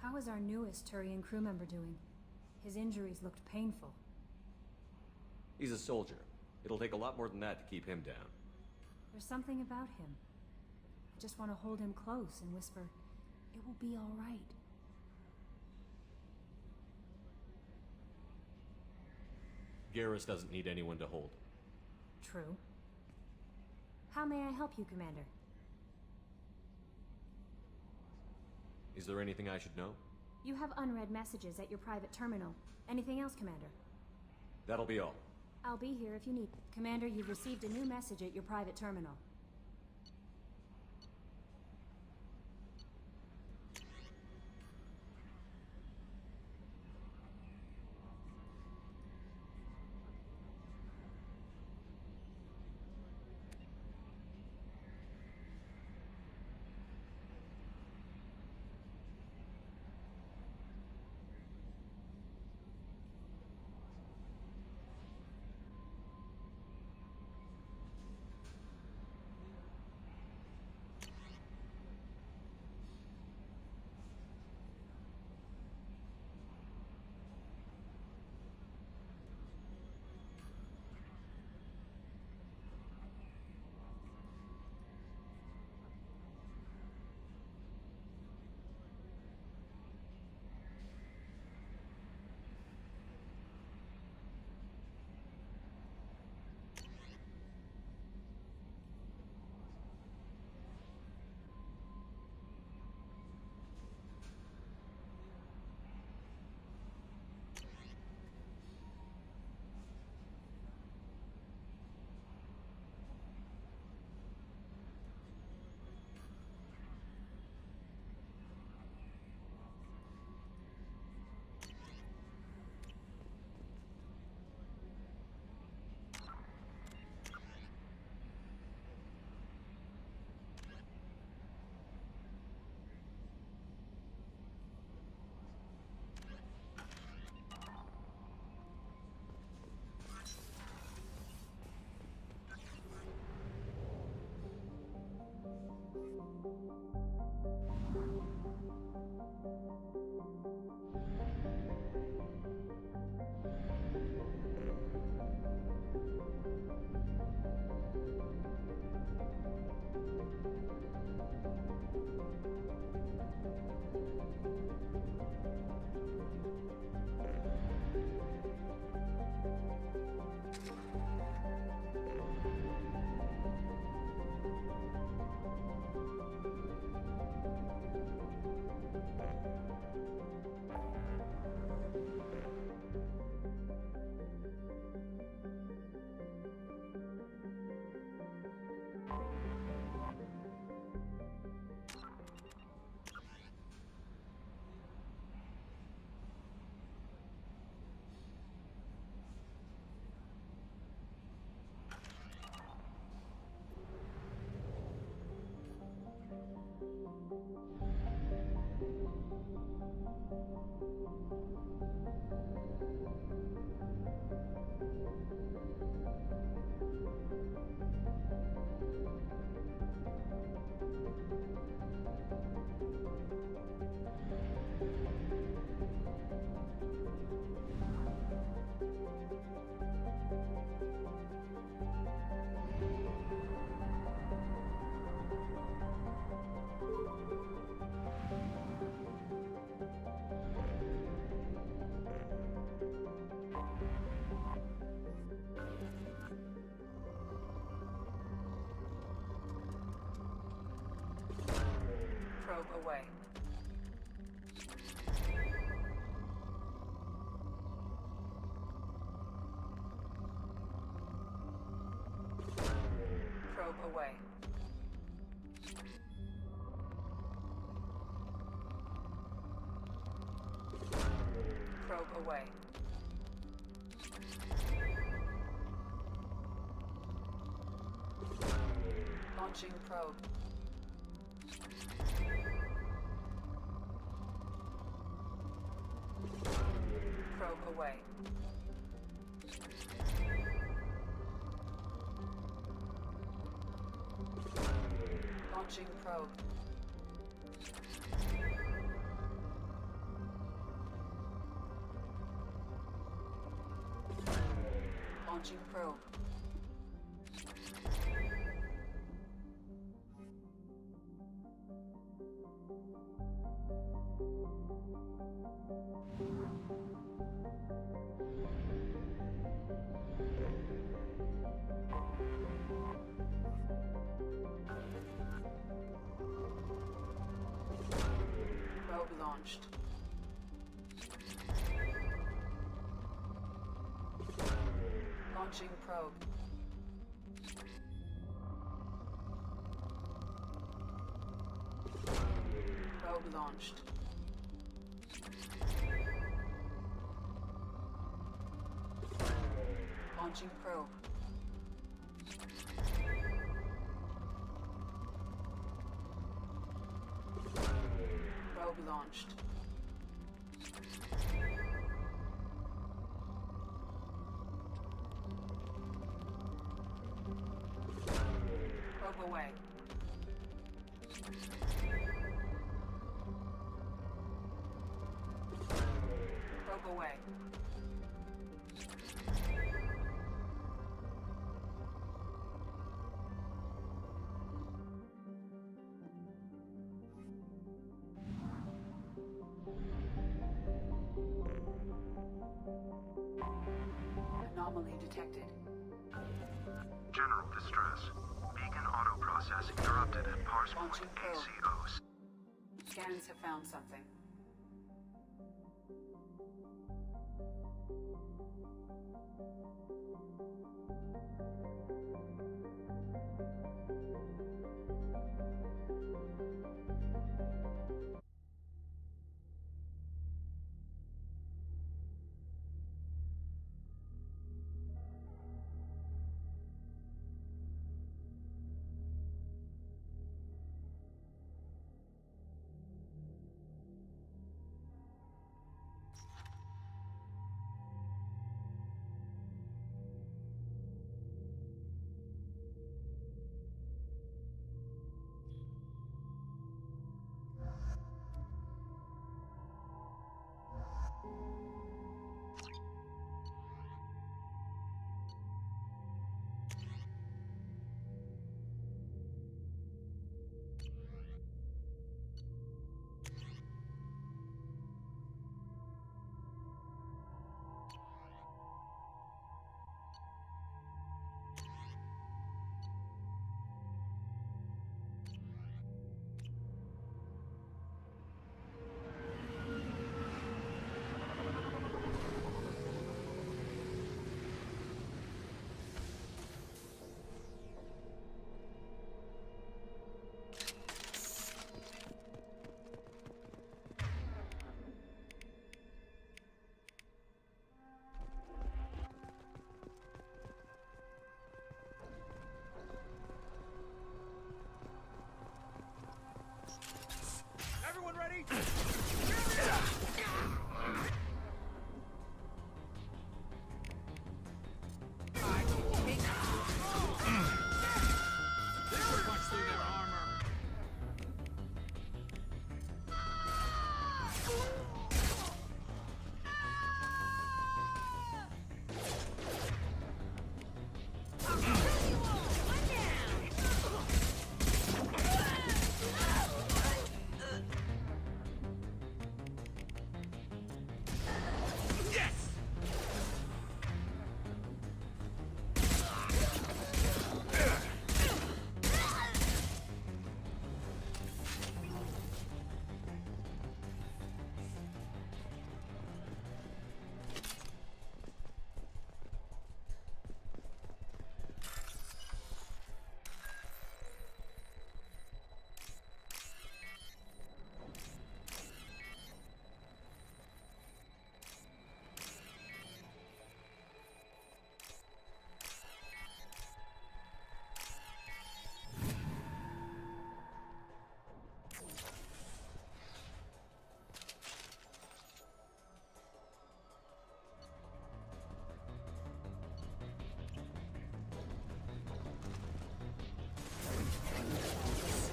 How is our newest Turian crew member doing? His injuries looked painful. He's a soldier. It'll take a lot more than that to keep him down. There's something about him. I just want to hold him close and whisper, "It will be all right." Garrus doesn't need anyone to hold. True. How may I help you, Commander? Is there anything I should know? You have unread messages at your private terminal. Anything else, Commander? That'll be all. I'll be here if you need. Commander, you've received a new message at your private terminal. Probe away. Probe away. Probe away. Launching probe. Probe away. Launching probe. Launching probe. Probe launched. Launching probe. Probe launched. Launching probe. Probe launched. Probe away. Probe away. Anomaly detected. General distress. Beacon auto processing interrupted at parse point Launching probe. ACOs. Scans have found something. Everyone ready? Punch through their armor. Yes!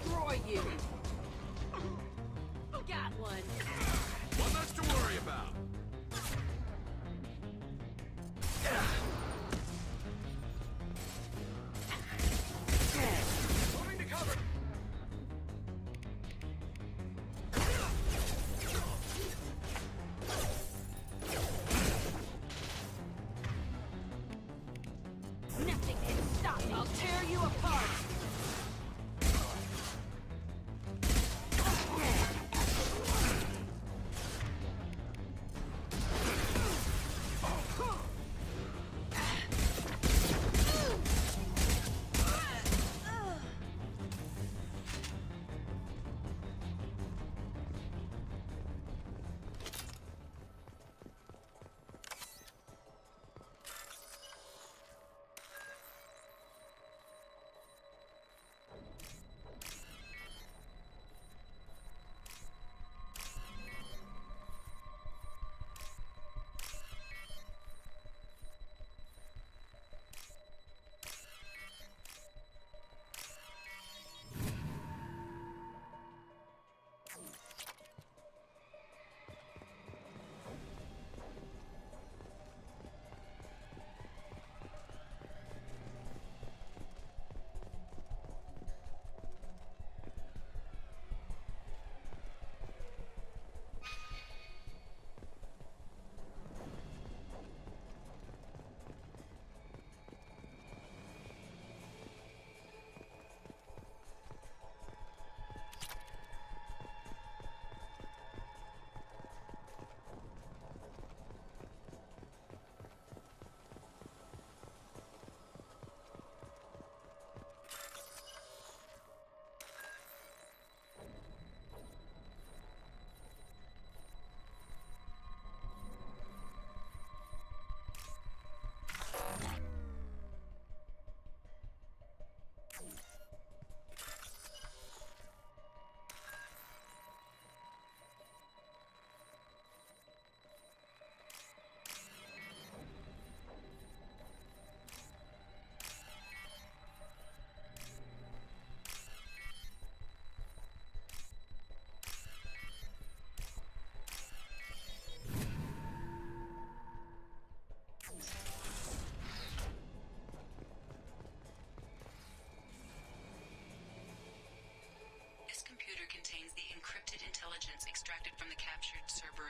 Destroy you! Got one. One less to worry about.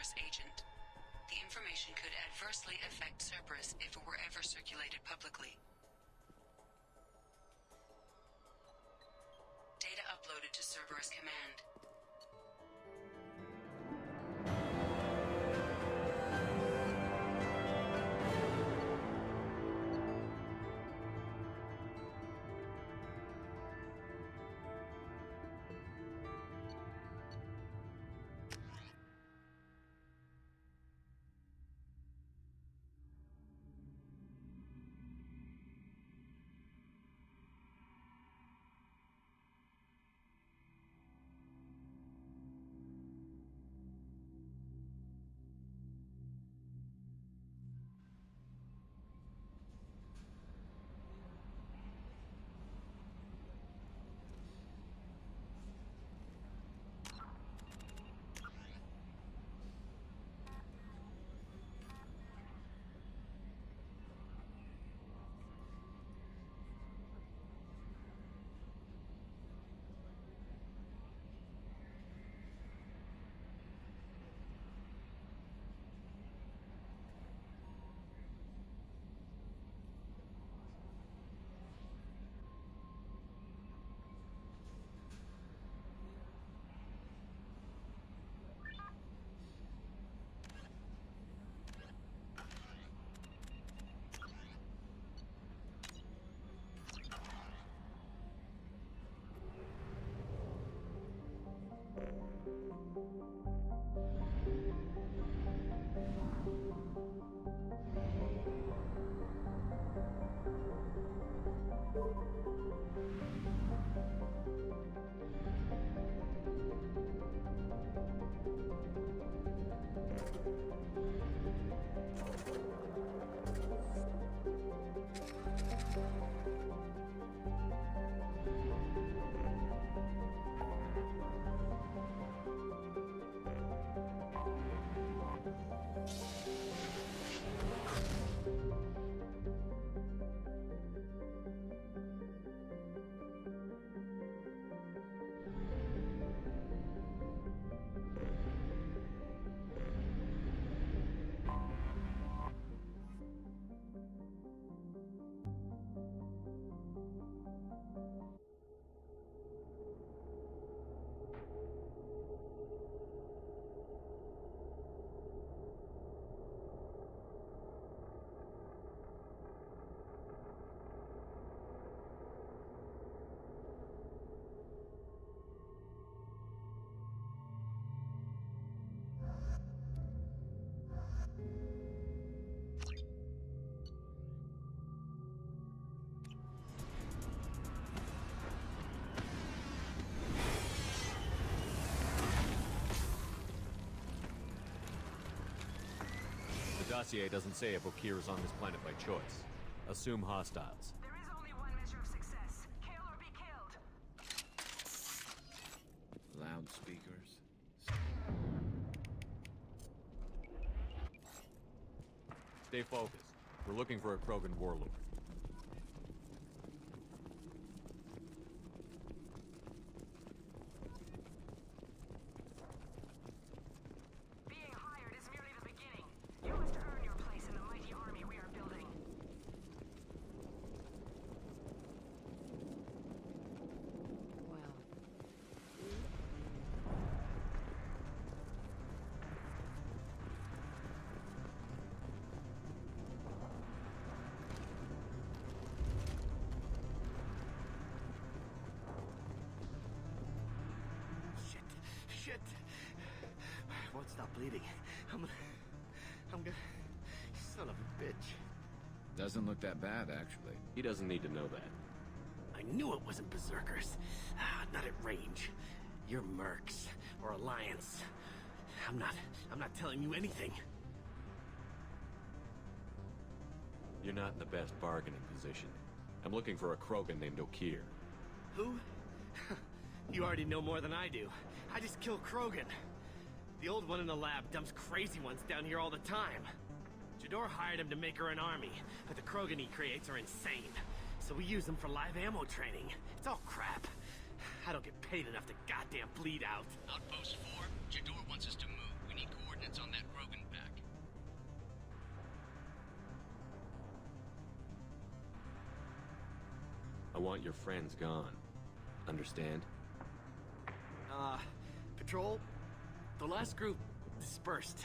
Cerberus agent. The information could adversely affect Cerberus if it were ever circulated publicly. Data uploaded to Cerberus Command. The dossier doesn't say if Okeer is on this planet by choice. Assume hostiles. There is only one measure of success. Kill or be killed. Loudspeakers. Stay focused. We're looking for a Krogan warlord. Being hired is merely the beginning. You must earn your place in the mighty army we are building. Well, Shit. I won't stop bleeding. I'm gonna... Son of a bitch. Doesn't look that bad, actually. He doesn't need to know that. I knew it wasn't Berserkers. Not at range. You're Mercs. Or Alliance. I'm not telling you anything. You're not in the best bargaining position. I'm looking for a Krogan named Okeer. Who? You already know more than I do. I just kill Krogan. The old one in the lab dumps crazy ones down here all the time. Jador hired him to make her an army, but the Krogan he creates are insane. So we use them for live ammo training. It's all crap. I don't get paid enough to goddamn bleed out. Outpost 4, Jador wants us to move. We need coordinates. units on that Krogan pack. I want your friends gone. Understand? Patrol, the last group dispersed.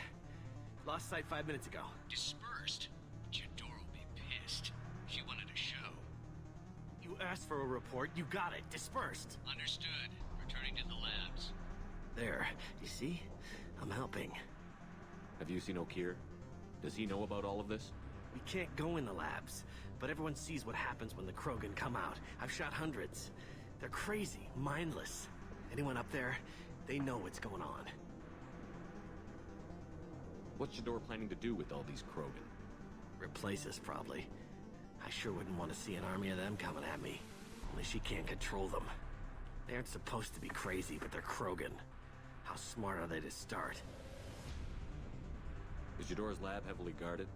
Lost sight 5 minutes ago. Dispersed? Jador will be pissed. She wanted a show. You asked for a report, you got it. Dispersed. Understood. Returning to the labs. There, you see? I'm helping. Have you seen Okir? Does he know about all of this? We can't go in the labs, but everyone sees what happens when the Krogan come out. I've shot hundreds. They're crazy, mindless. Anyone up there, they know what's going on. What's Jador planning to do with all these Krogan? Replace us, probably. I sure wouldn't want to see an army of them coming at me. Only she can't control them. They aren't supposed to be crazy, but they're Krogan. How smart are they to start? Is Jador's lab heavily guarded?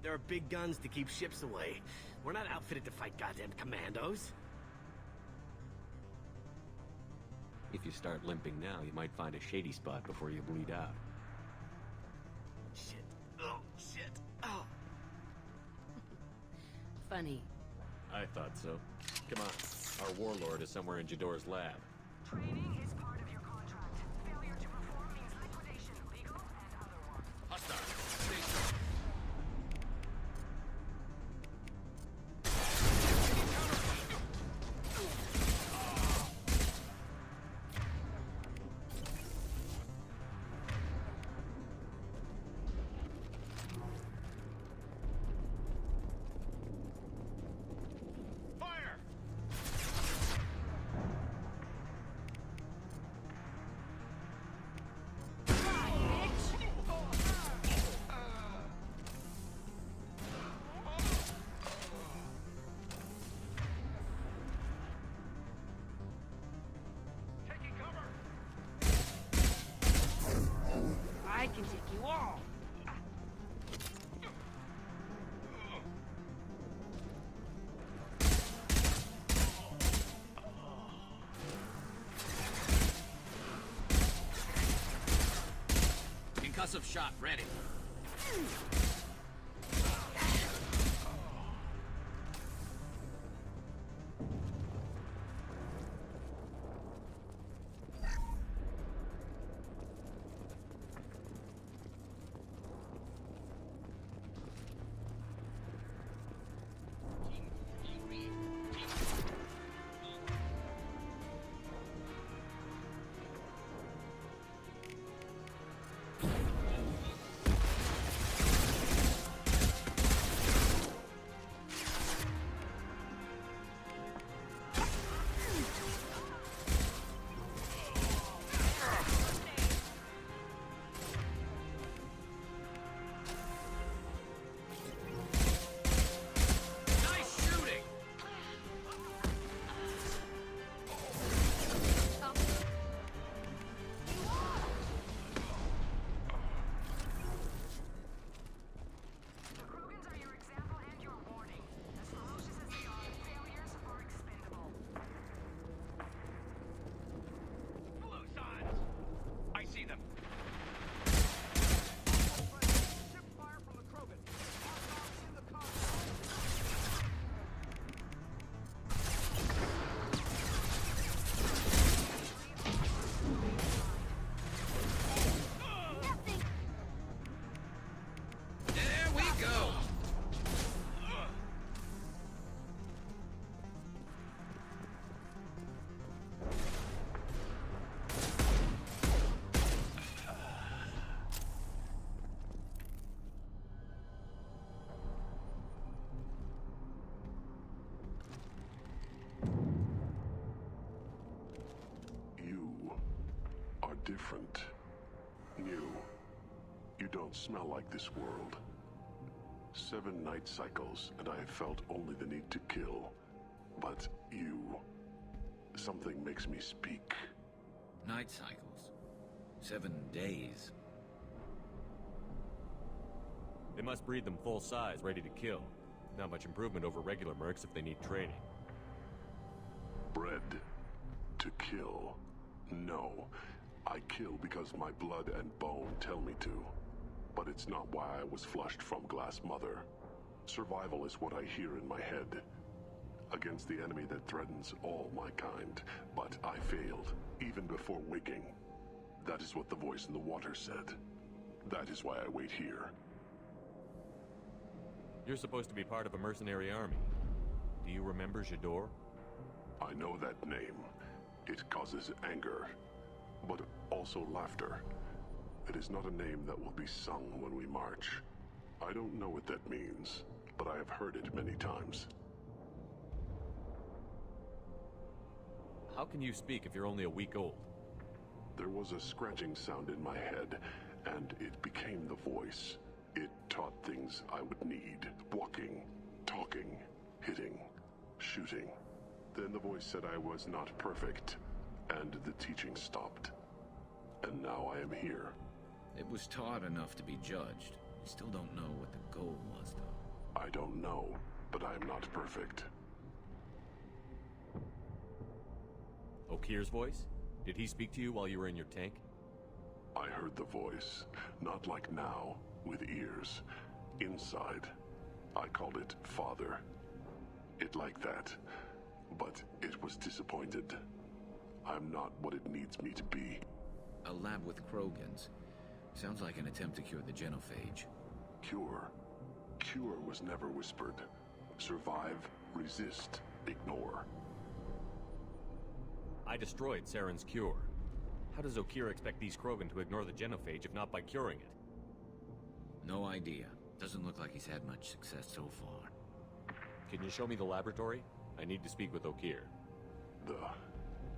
There are big guns to keep ships away. We're not outfitted to fight goddamn commandos. If you start limping now, you might find a shady spot before you bleed out. Shit. Oh, shit. Oh. Funny. I thought so. Come on. Our warlord is somewhere in Jador's lab. Training is part of your contract. Failure to perform means liquidation, legal and otherwise. Hostile. Stay. Fire! Taking cover! I can take you all. Concussive shot ready. Nice shooting! The Krogans are your example and your warning. As ferocious as they are, failures are expendable. Blue signs! I see them. Ship fire from the Krogan. In the car. There we go! You are different. New. You don't smell like this world. 7 night cycles, and I have felt only the need to kill. But you... something makes me speak. Night cycles. 7 days. They must breed them full size, ready to kill. Not much improvement over regular mercs if they need training. Bred to kill. No. I kill because my blood and bone tell me to. But it's not why I was flushed from Glass Mother. Survival is what I hear in my head. Against the enemy that threatens all my kind. But I failed, even before waking. That is what the voice in the water said. That is why I wait here. You're supposed to be part of a mercenary army. Do you remember J'dor? I know that name. It causes anger, but also laughter. It is not a name that will be sung when we march. I don't know what that means, but I have heard it many times. How can you speak if you're only a week old? There was a scratching sound in my head, and it became the voice. It taught things I would need. Walking, talking, hitting, shooting. Then the voice said I was not perfect, and the teaching stopped. And now I am here. It was taught enough to be judged. We still don't know what the goal was, though. I don't know, but I am not perfect. Okir's voice? Did he speak to you while you were in your tank? I heard the voice, not like now, with ears. Inside. I called it Father. It like that. But it was disappointed. I'm not what it needs me to be. A lab with Krogans. Sounds like an attempt to cure the genophage. Cure. Cure was never whispered. Survive, resist, ignore. I destroyed Saren's cure. How does Okir expect these Krogan to ignore the genophage if not by curing it? No idea. Doesn't look like he's had much success so far. Can you show me the laboratory? I need to speak with Okir. The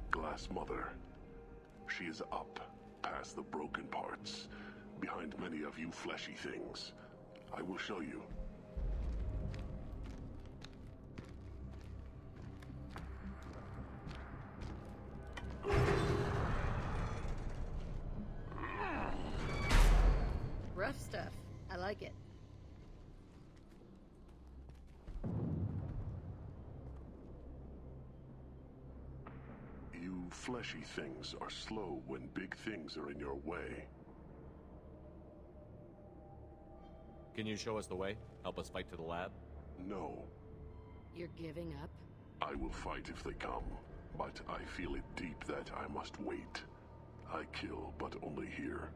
Glass Mother. She is up, past the broken parts, behind many of you fleshy things. I will show you. Rough stuff. I like it. You fleshy things are slow when big things are in your way. Can you show us the way? Help us fight to the lab? No. You're giving up? I will fight if they come, but I feel it deep that I must wait. I kill, but only here.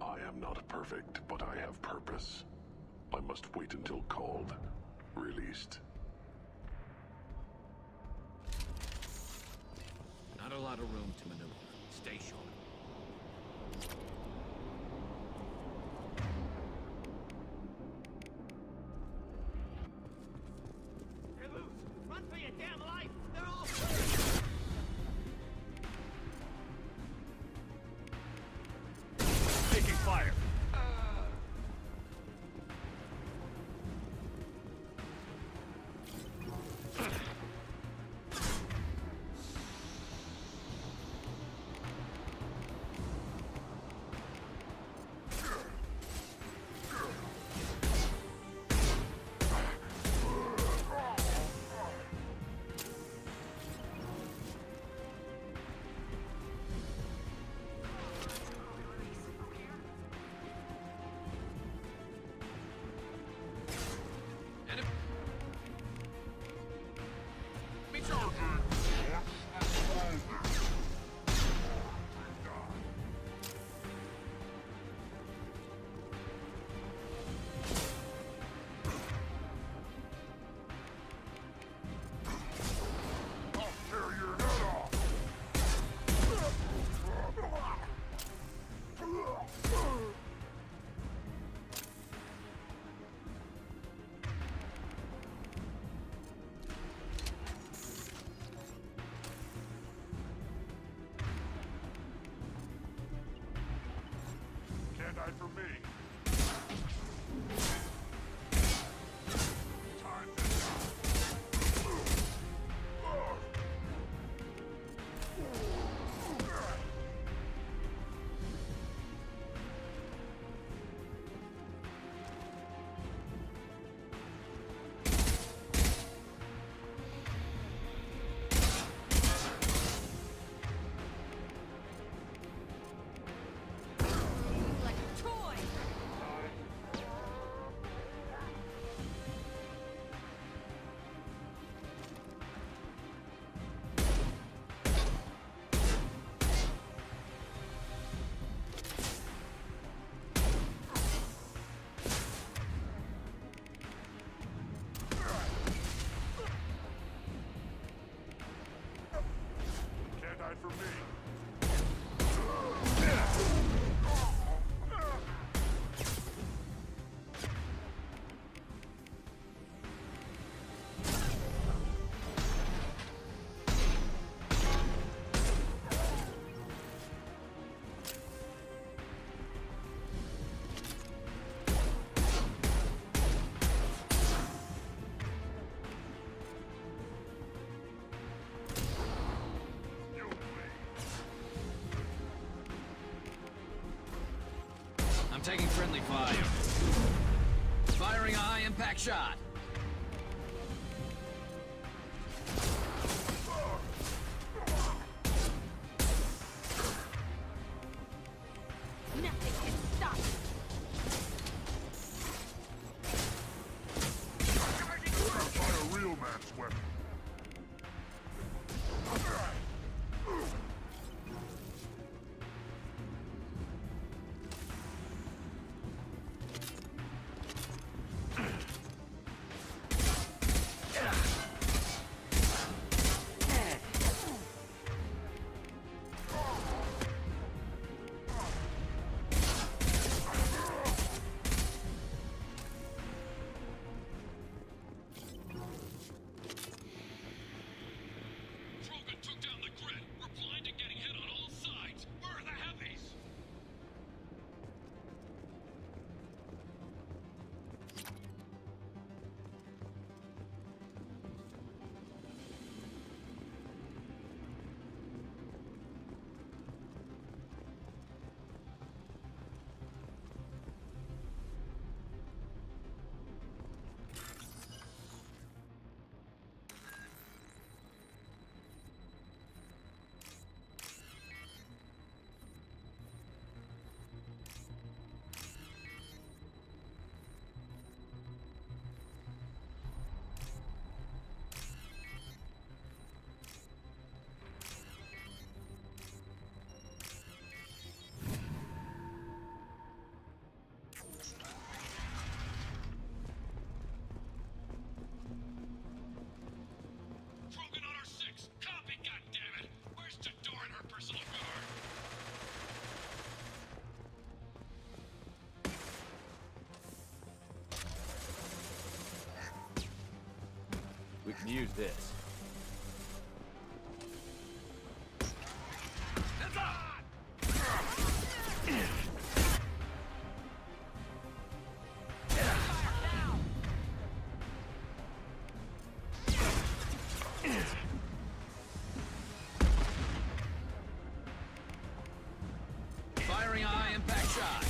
I am not perfect, but I have purpose. I must wait until called, released. Not a lot of room to maneuver. Stay short. They're loose! Run for your damn life! They're all... Taking fire! Can't hide from me. Time to taking friendly fire. Firing a high-impact shot. Nothing can stop me. Find a real man's weapon. Krogan took down the grid. We're blind and getting hit on all sides. Where are the heavies? Krogan on our 6. Copy, goddammit. Where's Jador and her personal guard? We can use this. Firing a high-impact shot.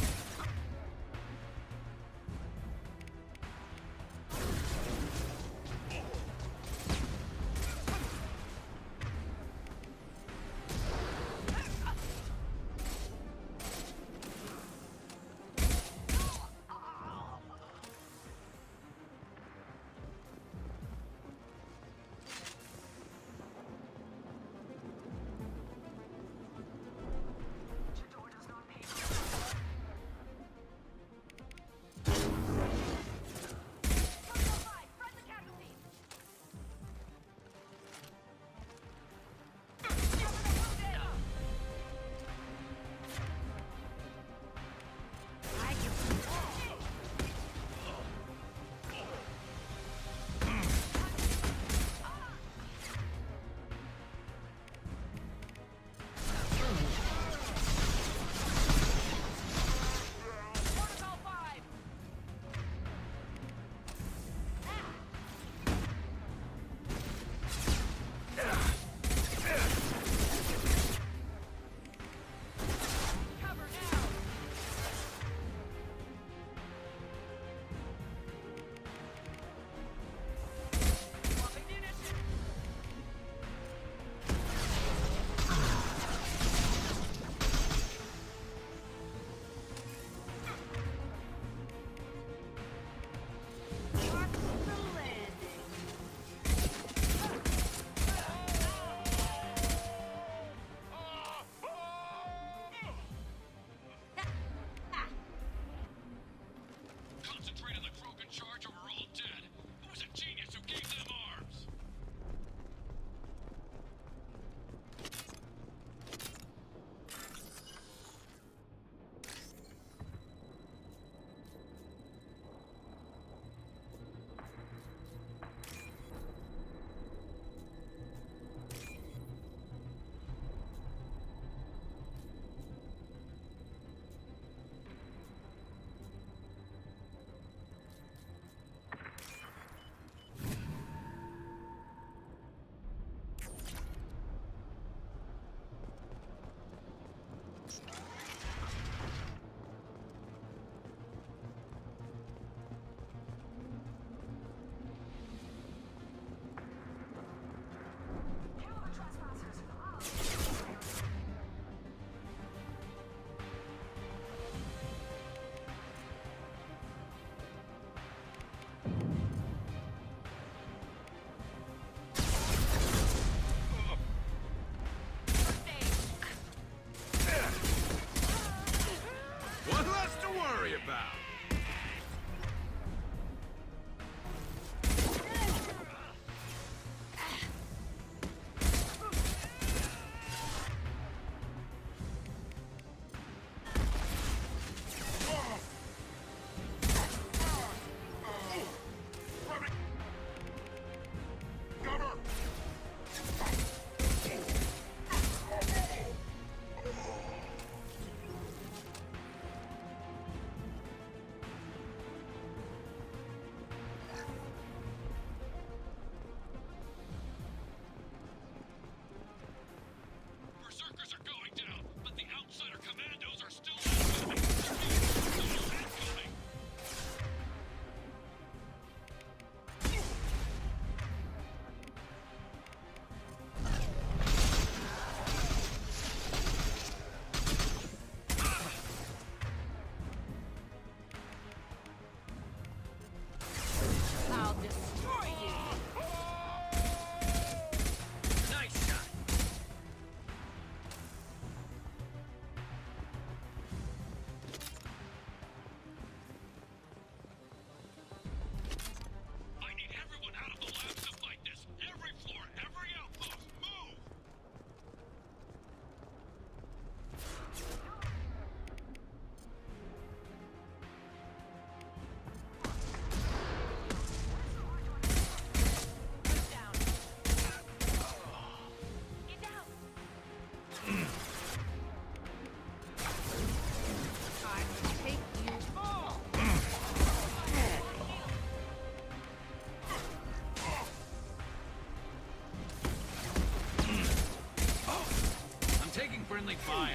Friendly fire.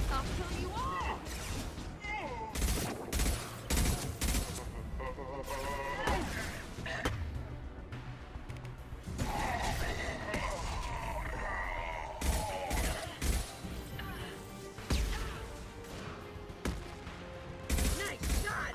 I'll kill you all! Nice shot!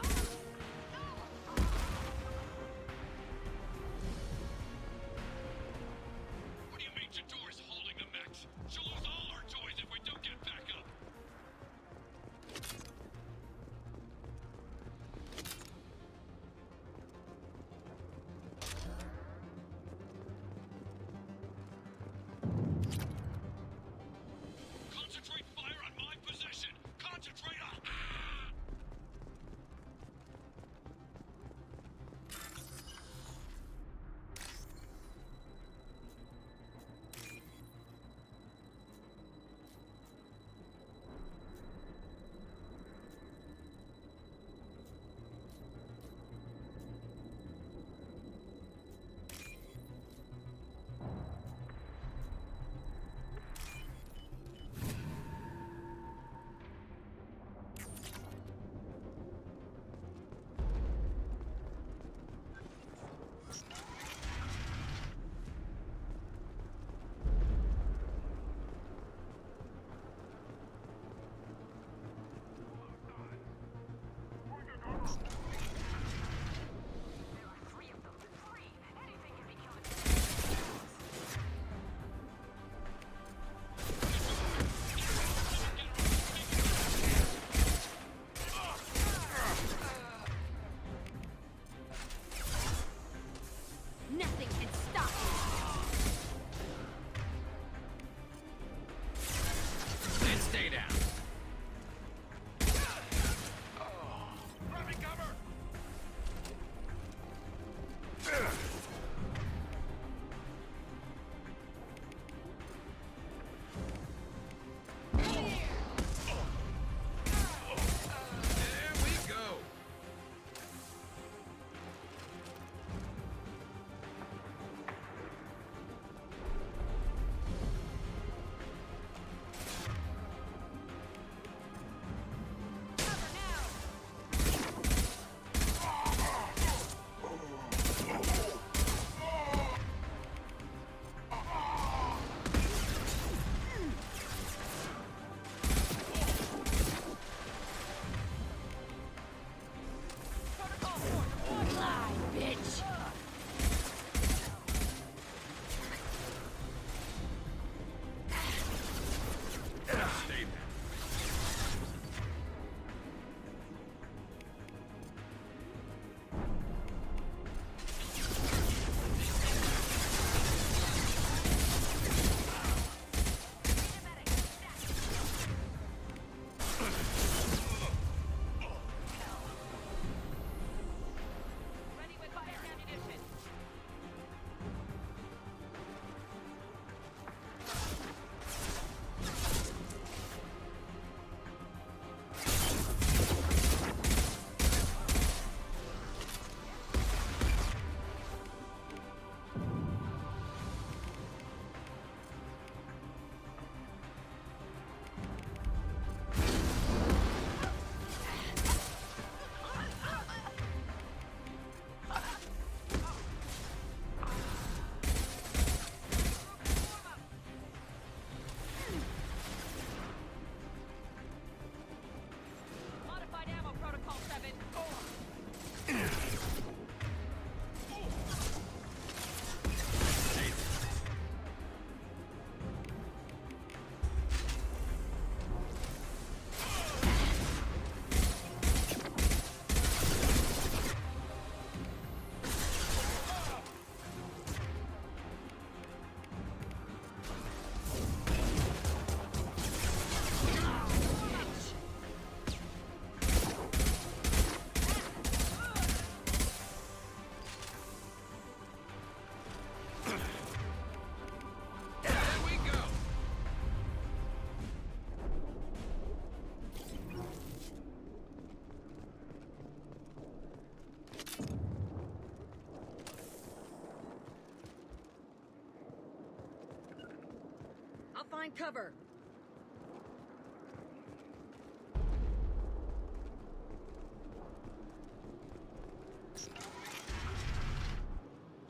I'll find cover.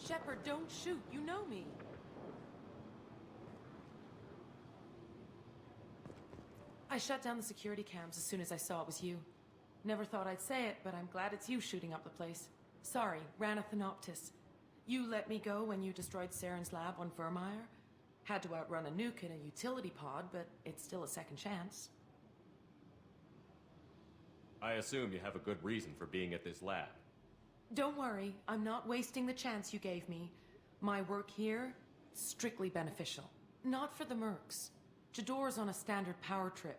Shepard, don't shoot. You know me. I shut down the security cams as soon as I saw it was you. Never thought I'd say it, but I'm glad it's you shooting up the place. Sorry, Ranna Thanoptis. You let me go when you destroyed Saren's lab on Vermeer. Had to outrun a nuke in a utility pod, but it's still a second chance. I assume you have a good reason for being at this lab. Don't worry, I'm not wasting the chance you gave me. My work here, strictly beneficial. Not for the mercs. Jador's on a standard power trip.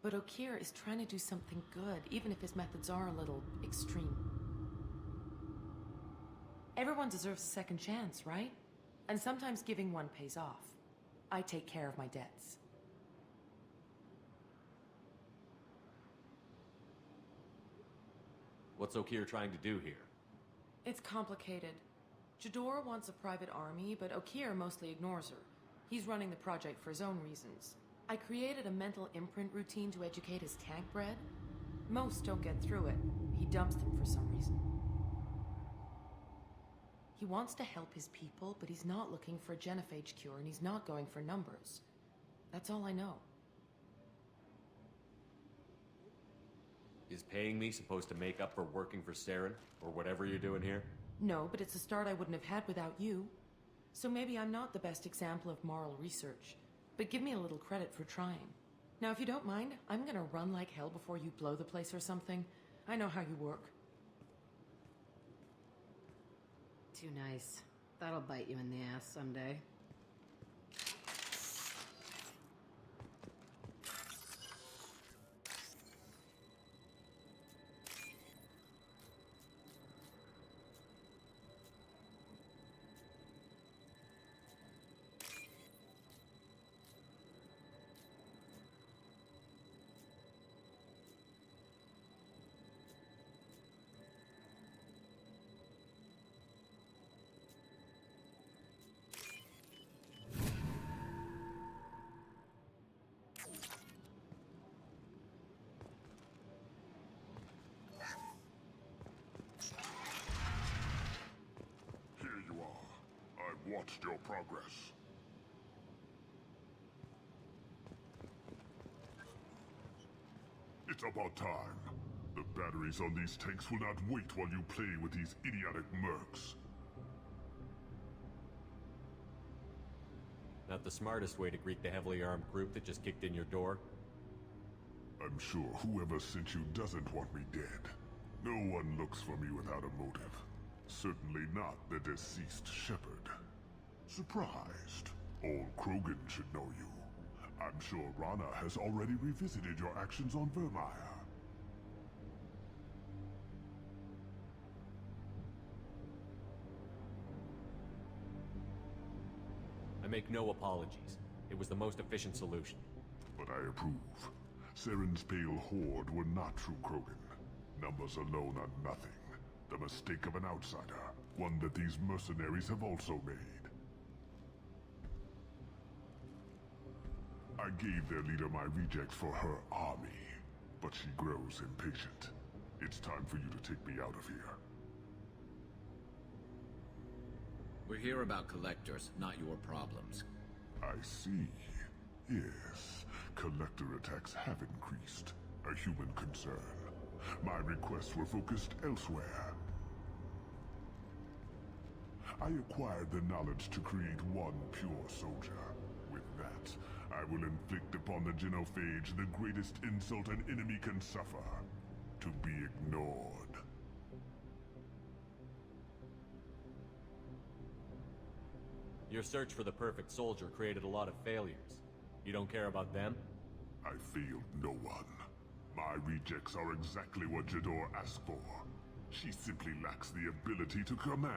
But Okeer is trying to do something good, even if his methods are a little extreme. Everyone deserves a second chance, right? And sometimes giving one pays off. I take care of my debts. What's Okeer trying to do here? It's complicated. Jador wants a private army, but Okeer mostly ignores her. He's running the project for his own reasons. I created a mental imprint routine to educate his tank bred. Most don't get through it. He dumps them for some reason. He wants to help his people, but he's not looking for a genophage cure, and he's not going for numbers. That's all I know. Is paying me supposed to make up for working for Saren, or whatever you're doing here? No, but it's a start I wouldn't have had without you. So maybe I'm not the best example of moral research, but give me a little credit for trying. Now, if you don't mind, I'm gonna run like hell before you blow the place or something. I know how you work. Too nice. That'll bite you in the ass someday. Watched your progress. It's about time. The batteries on these tanks will not wait while you play with these idiotic mercs. Not the smartest way to greet the heavily armed group that just kicked in your door? I'm sure whoever sent you doesn't want me dead. No one looks for me without a motive. Certainly not the deceased Shepard. Surprised. Old Krogan should know you. I'm sure Ranna has already revisited your actions on Vermeer. I make no apologies. It was the most efficient solution. But I approve. Saren's pale horde were not true Krogan. Numbers alone are nothing. The mistake of an outsider. One that these mercenaries have also made. I gave their leader my rejects for her army, but she grows impatient. It's time for you to take me out of here. We're here about collectors, not your problems. I see. Yes, collector attacks have increased. A human concern. My requests were focused elsewhere. I acquired the knowledge to create one pure soldier. With that, I will inflict upon the genophage the greatest insult an enemy can suffer. To be ignored. Your search for the perfect soldier created a lot of failures. You don't care about them? I failed no one. My rejects are exactly what Jador asked for. She simply lacks the ability to command.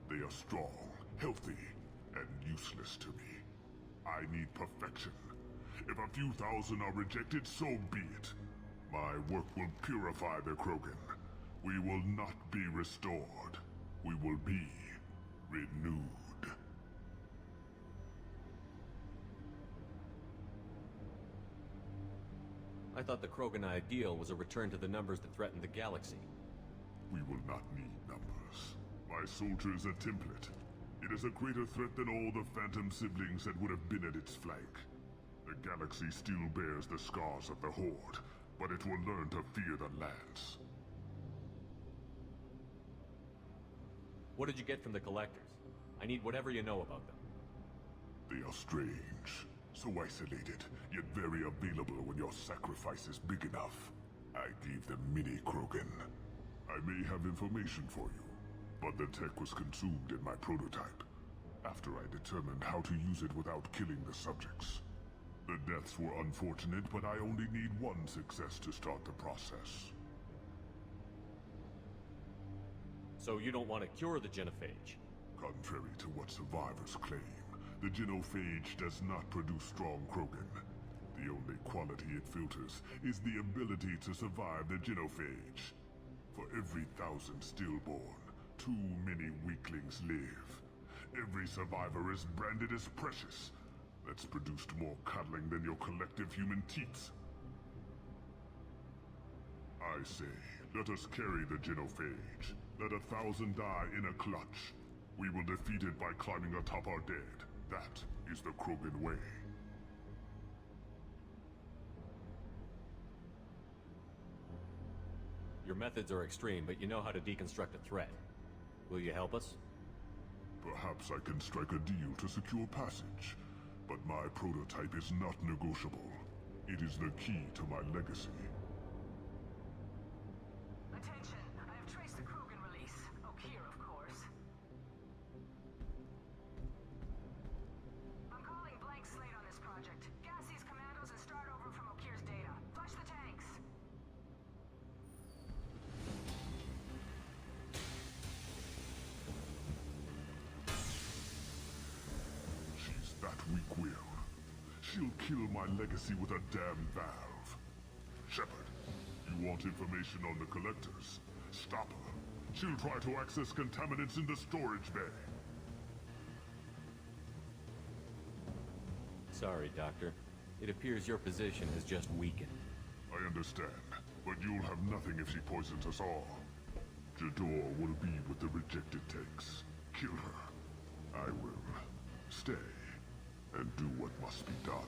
They are strong, healthy, and useless to me. I need perfection. If a few thousand are rejected, so be it. My work will purify the Krogan. We will not be restored. We will be renewed. I thought the Krogan ideal was a return to the numbers that threatened the galaxy. We will not need numbers. My soldier is a template. It is a greater threat than all the Phantom siblings that would have been at its flank. The galaxy still bears the scars of the Horde, but it will learn to fear the Lance. What did you get from the Collectors? I need whatever you know about them. They are strange. So isolated, yet very available when your sacrifice is big enough. I gave them mini Krogan. I may have information for you, but the tech was consumed in my prototype, after I determined how to use it without killing the subjects. The deaths were unfortunate, but I only need one success to start the process. So you don't want to cure the genophage? Contrary to what survivors claim, the genophage does not produce strong Krogan. The only quality it filters is the ability to survive the genophage. For every 1,000 stillborn, too many weaklings live. Every survivor is branded as precious. That's produced more cuddling than your collective human teats. I say, let us carry the genophage. Let 1,000 die in a clutch. We will defeat it by climbing atop our dead. That is the Krogan way. Your methods are extreme, but you know how to deconstruct a threat. Will you help us? Perhaps I can strike a deal to secure passage, but my prototype is not negotiable. It is the key to my legacy. Attention, I have traced the Krogan release. Okeer, of course. I'm calling blank slate on this project. Gas these commandos and start over from Okeer's data. Flush the tanks. She's that weak-willed. She'll kill my legacy with a damn valve. Shepard, you want information on the Collectors? Stop her. She'll try to access contaminants in the storage bay. Sorry, Doctor. It appears your position has just weakened. I understand, but you'll have nothing if she poisons us all. Jedore will be with the rejected tanks. Kill her. I will stay and do what must be done.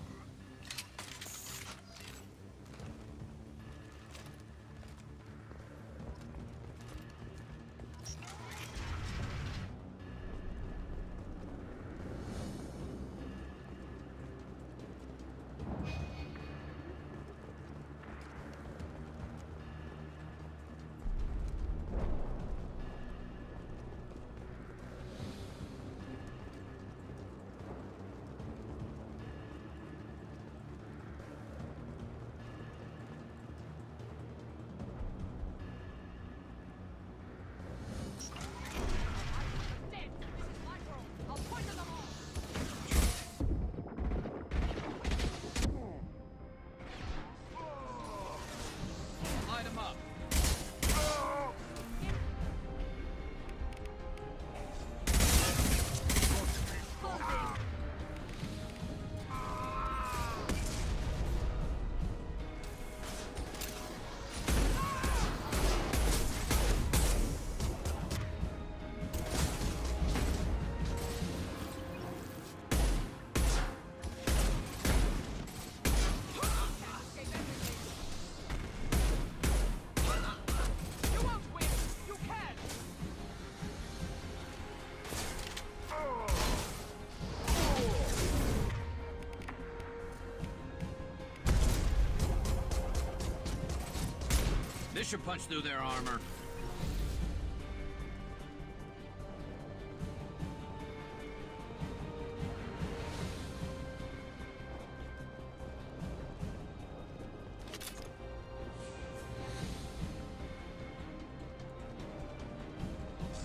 This should punch through their armor.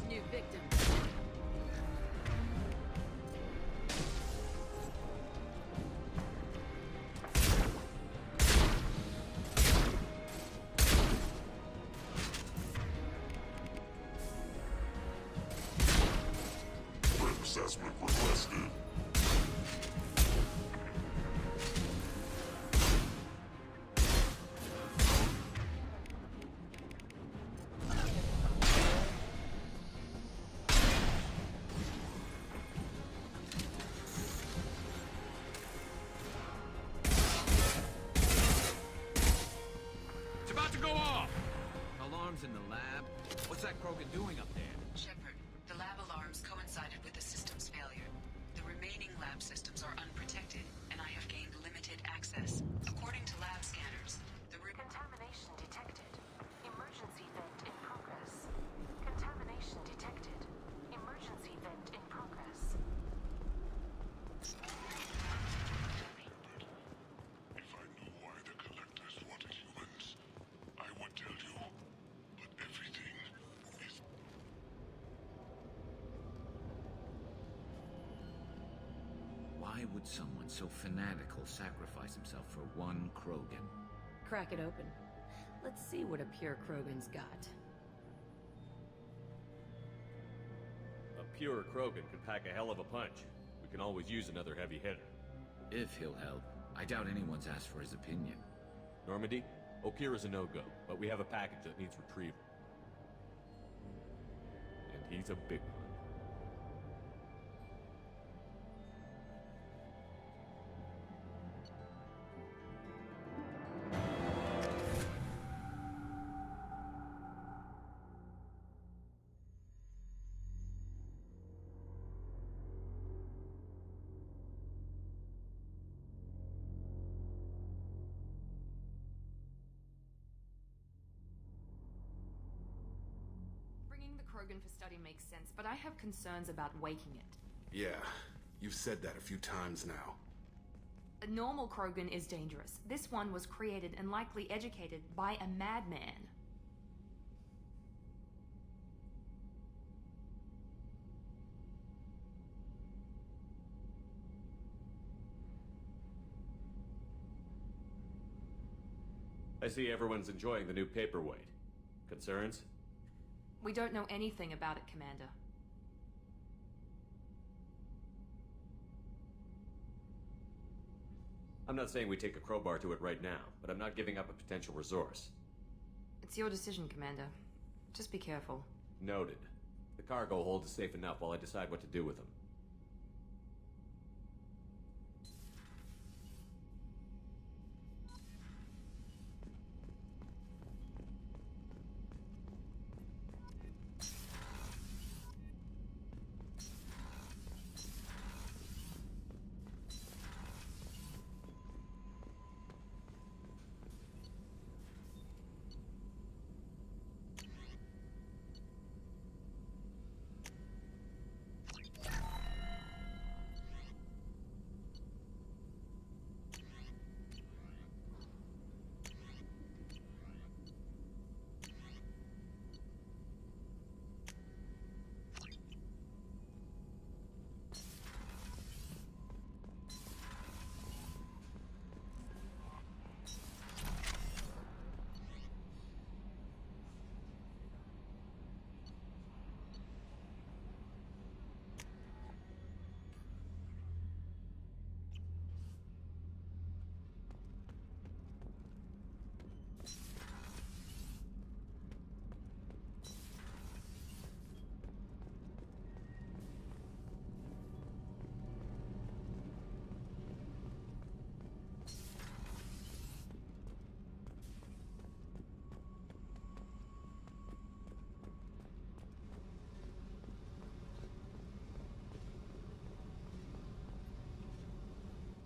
New victim. Krogan doing up there? Shepard, the lab alarms coincided with the system's failure. The remaining lab systems are unprotected, and I have gained limited access. According to lab scanners, the Contamination detected. Emergency vent in progress. Contamination detected. Emergency vent in progress. If I knew why the Collectors wanted humans, I would tell you. But everything is... Why would someone so fanatical sacrifice himself for one Krogan? Crack it open. Let's see what a pure Krogan's got. A pure Krogan could pack a hell of a punch. We can always use another heavy hitter. If he'll help. I doubt anyone's asked for his opinion. Normandy, Okira's a no-go, but we have a package that needs retrieval. And he's a big one. Bringing the Krogan for study makes sense, but I have concerns about waking it. Yeah, you've said that a few times now. A normal Krogan is dangerous. This one was created and likely educated by a madman. I see everyone's enjoying the new paperweight. Concerns? We don't know anything about it, Commander. I'm not saying we take a crowbar to it right now, but I'm not giving up a potential resource. It's your decision, Commander. Just be careful. Noted. The cargo hold is safe enough while I decide what to do with them.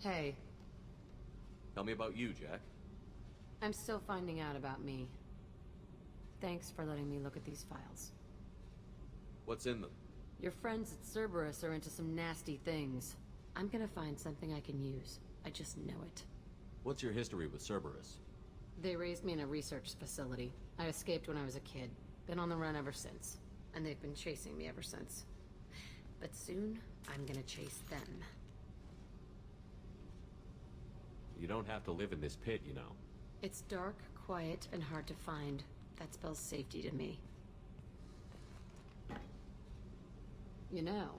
Hey, Tell me about you, Jack. I'm still finding out about me. Thanks for letting me look at these files. What's in them? Your friends at Cerberus are into some nasty things. I'm gonna find something I can use. I just know it. What's your history with Cerberus? They raised me in a research facility. I escaped when I was a kid. Been on the run ever since. And they've been chasing me ever since. But soon, I'm gonna chase them. You don't have to live in this pit, you know. It's dark, quiet, and hard to find. That spells safety to me. You know,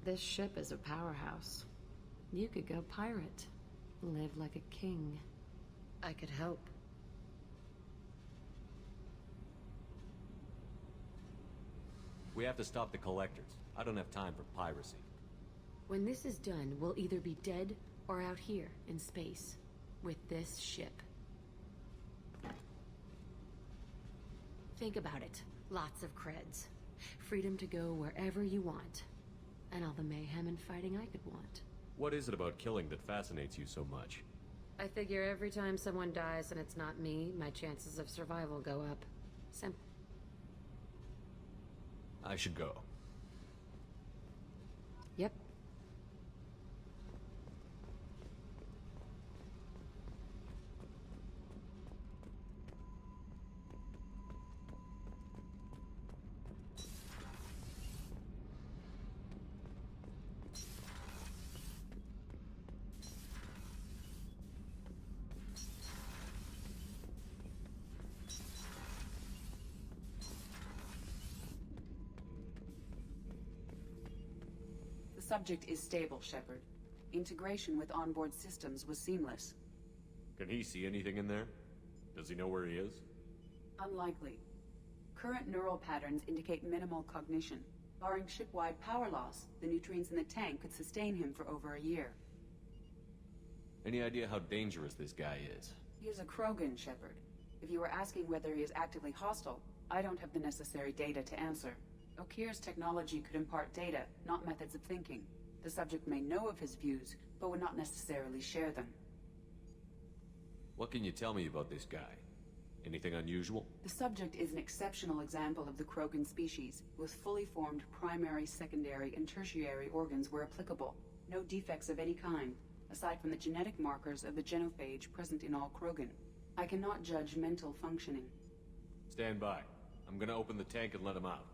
this ship is a powerhouse. You could go pirate. Live like a king. I could help. We have to stop the Collectors. I don't have time for piracy. When this is done, we'll either be dead or out here in space. With this ship. Think about it. Lots of creds. Freedom to go wherever you want. And all the mayhem and fighting I could want. What is it about killing that fascinates you so much? I figure every time someone dies and it's not me, my chances of survival go up. Simple. I should go. Yep. The subject is stable, Shepard. Integration with onboard systems was seamless. Can he see anything in there? Does he know where he is? Unlikely. Current neural patterns indicate minimal cognition. Barring ship-wide power loss, the nutrients in the tank could sustain him for over a year. Any idea how dangerous this guy is? He is a Krogan, Shepard. If you were asking whether he is actively hostile, I don't have the necessary data to answer. Okir's technology could impart data, not methods of thinking. The subject may know of his views, but would not necessarily share them. What can you tell me about this guy? Anything unusual? The subject is an exceptional example of the Krogan species, with fully formed primary, secondary, and tertiary organs where applicable. No defects of any kind, aside from the genetic markers of the genophage present in all Krogan. I cannot judge mental functioning. Stand by. I'm gonna open the tank and let him out.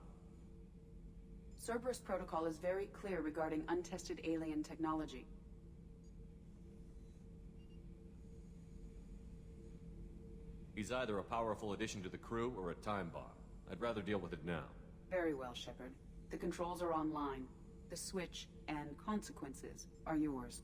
Cerberus protocol is very clear regarding untested alien technology. He's either a powerful addition to the crew or a time bomb. I'd rather deal with it now. Very well, Shepard. The controls are online. The switch and consequences are yours.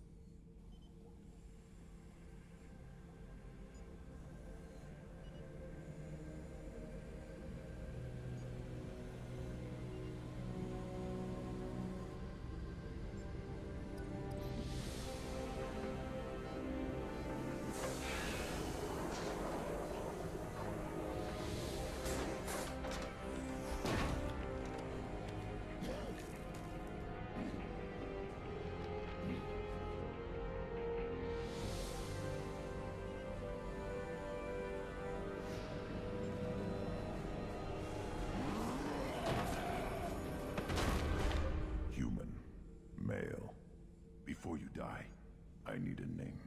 Before you die, I need a name.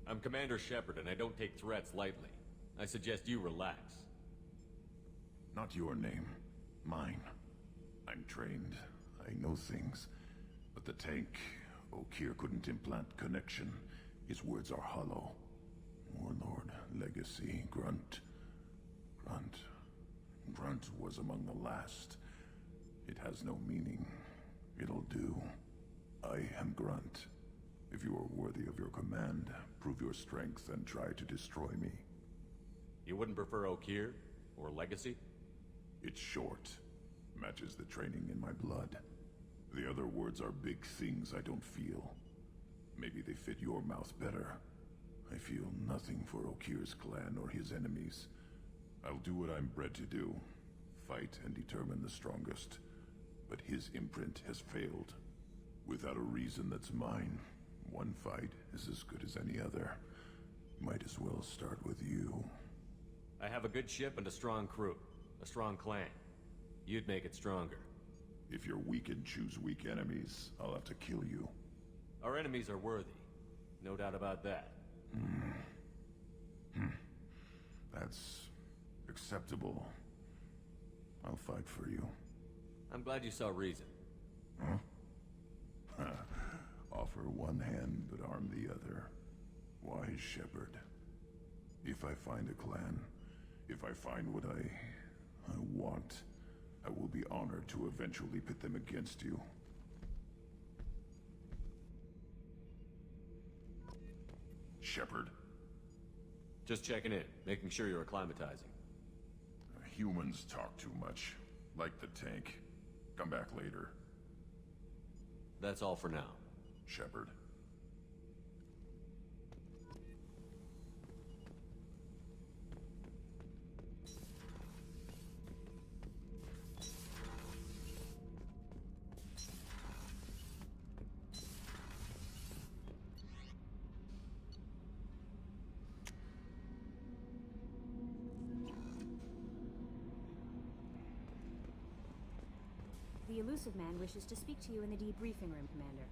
I'm Commander Shepard, and I don't take threats lightly. I suggest you relax. Not your name. Mine. I'm trained. I know things. But the tank, Okir couldn't implant connection. His words are hollow. Warlord, Legacy, Grunt. Grunt was among the last. It has no meaning. It'll do. I am Grunt. If you are worthy of your command, prove your strength and try to destroy me. You wouldn't prefer Okir? Or Legacy? It's short. Matches the training in my blood. The other words are big things I don't feel. Maybe they fit your mouth better. I feel nothing for Okir's clan or his enemies. I'll do what I'm bred to do. Fight and determine the strongest. But his imprint has failed. Without a reason that's mine, one fight is as good as any other. Might as well start with you. I have a good ship and a strong crew. A strong clan. You'd make it stronger. If you're weak and choose weak enemies, I'll have to kill you. Our enemies are worthy. No doubt about that. That's acceptable. I'll fight for you. I'm glad you saw reason. Huh? Offer one hand, but arm the other. Wise Shepard. If I find a clan, if I find what I want, I will be honored to eventually pit them against you. Shepard. Just checking in, making sure you're acclimatizing. Humans talk too much. Like the tank. Come back later. That's all for now. Shepard. The elusive man wishes to speak to you in the debriefing room, Commander.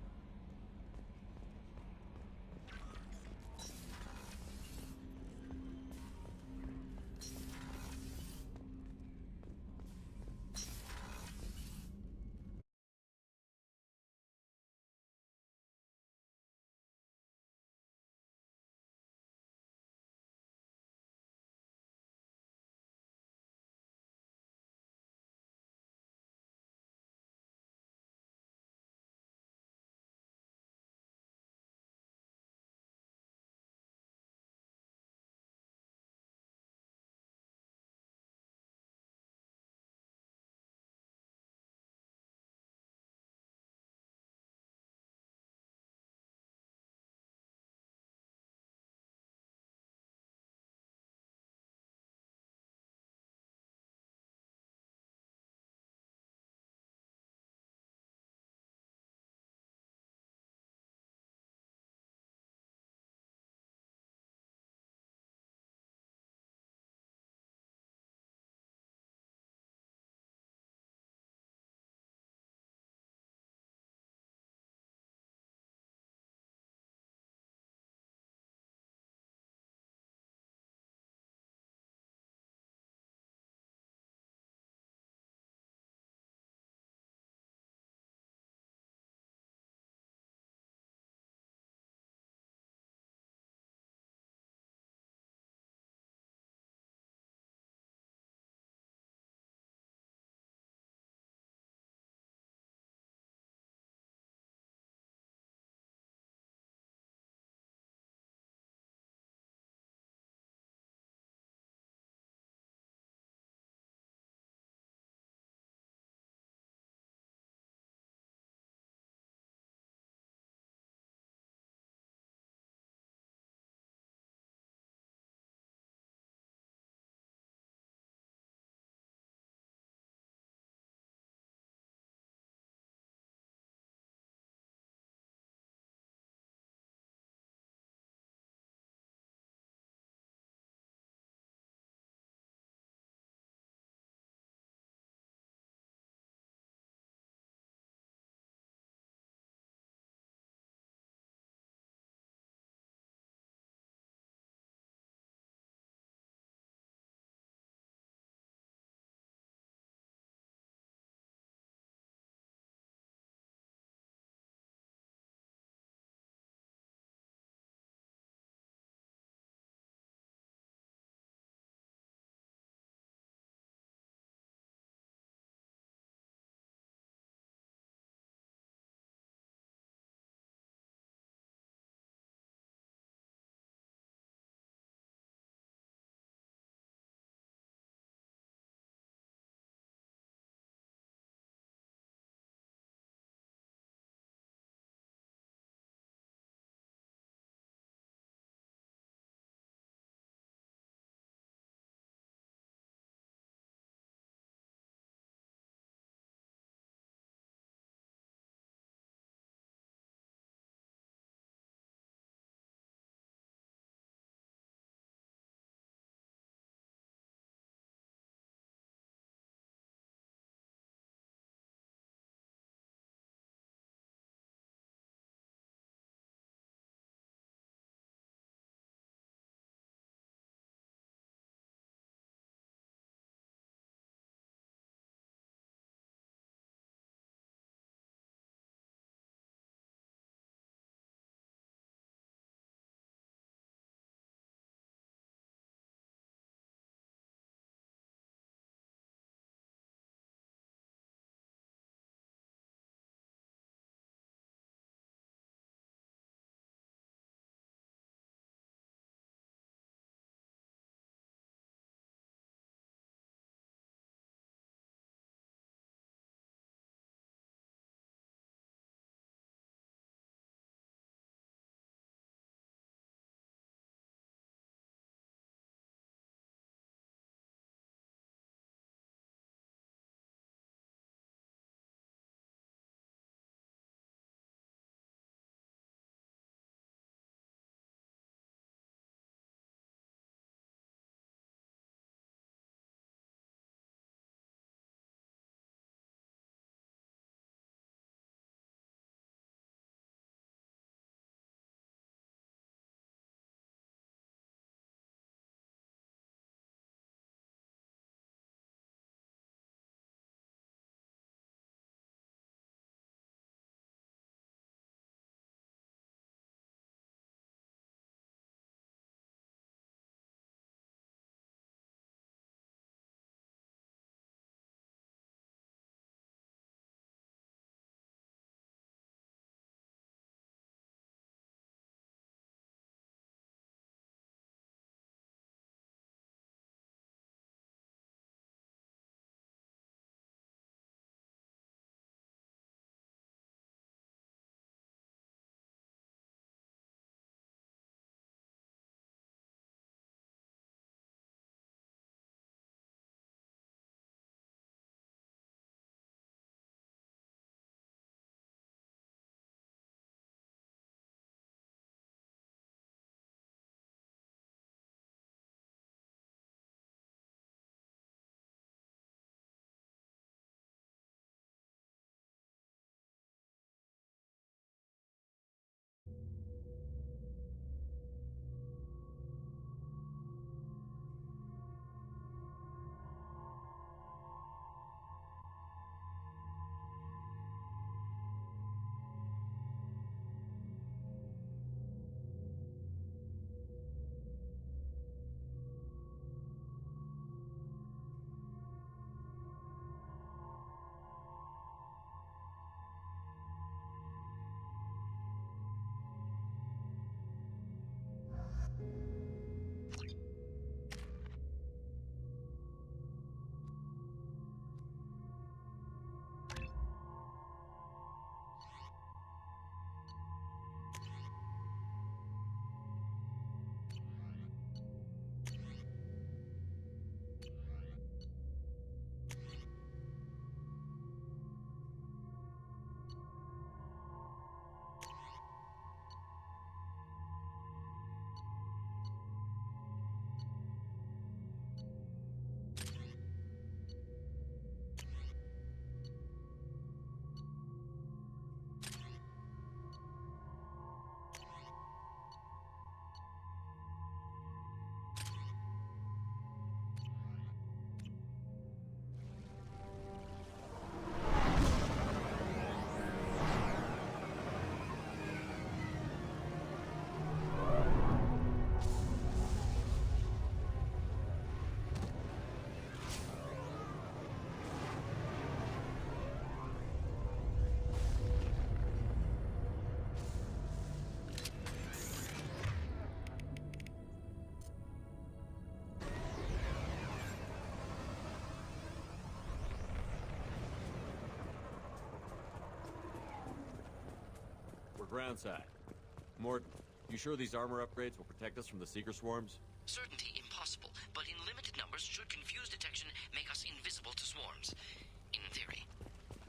we're groundside. Mort, you sure these armor upgrades will protect us from the Seeker swarms? Certainty impossible, but in limited numbers should confuse detection make us invisible to swarms. In theory.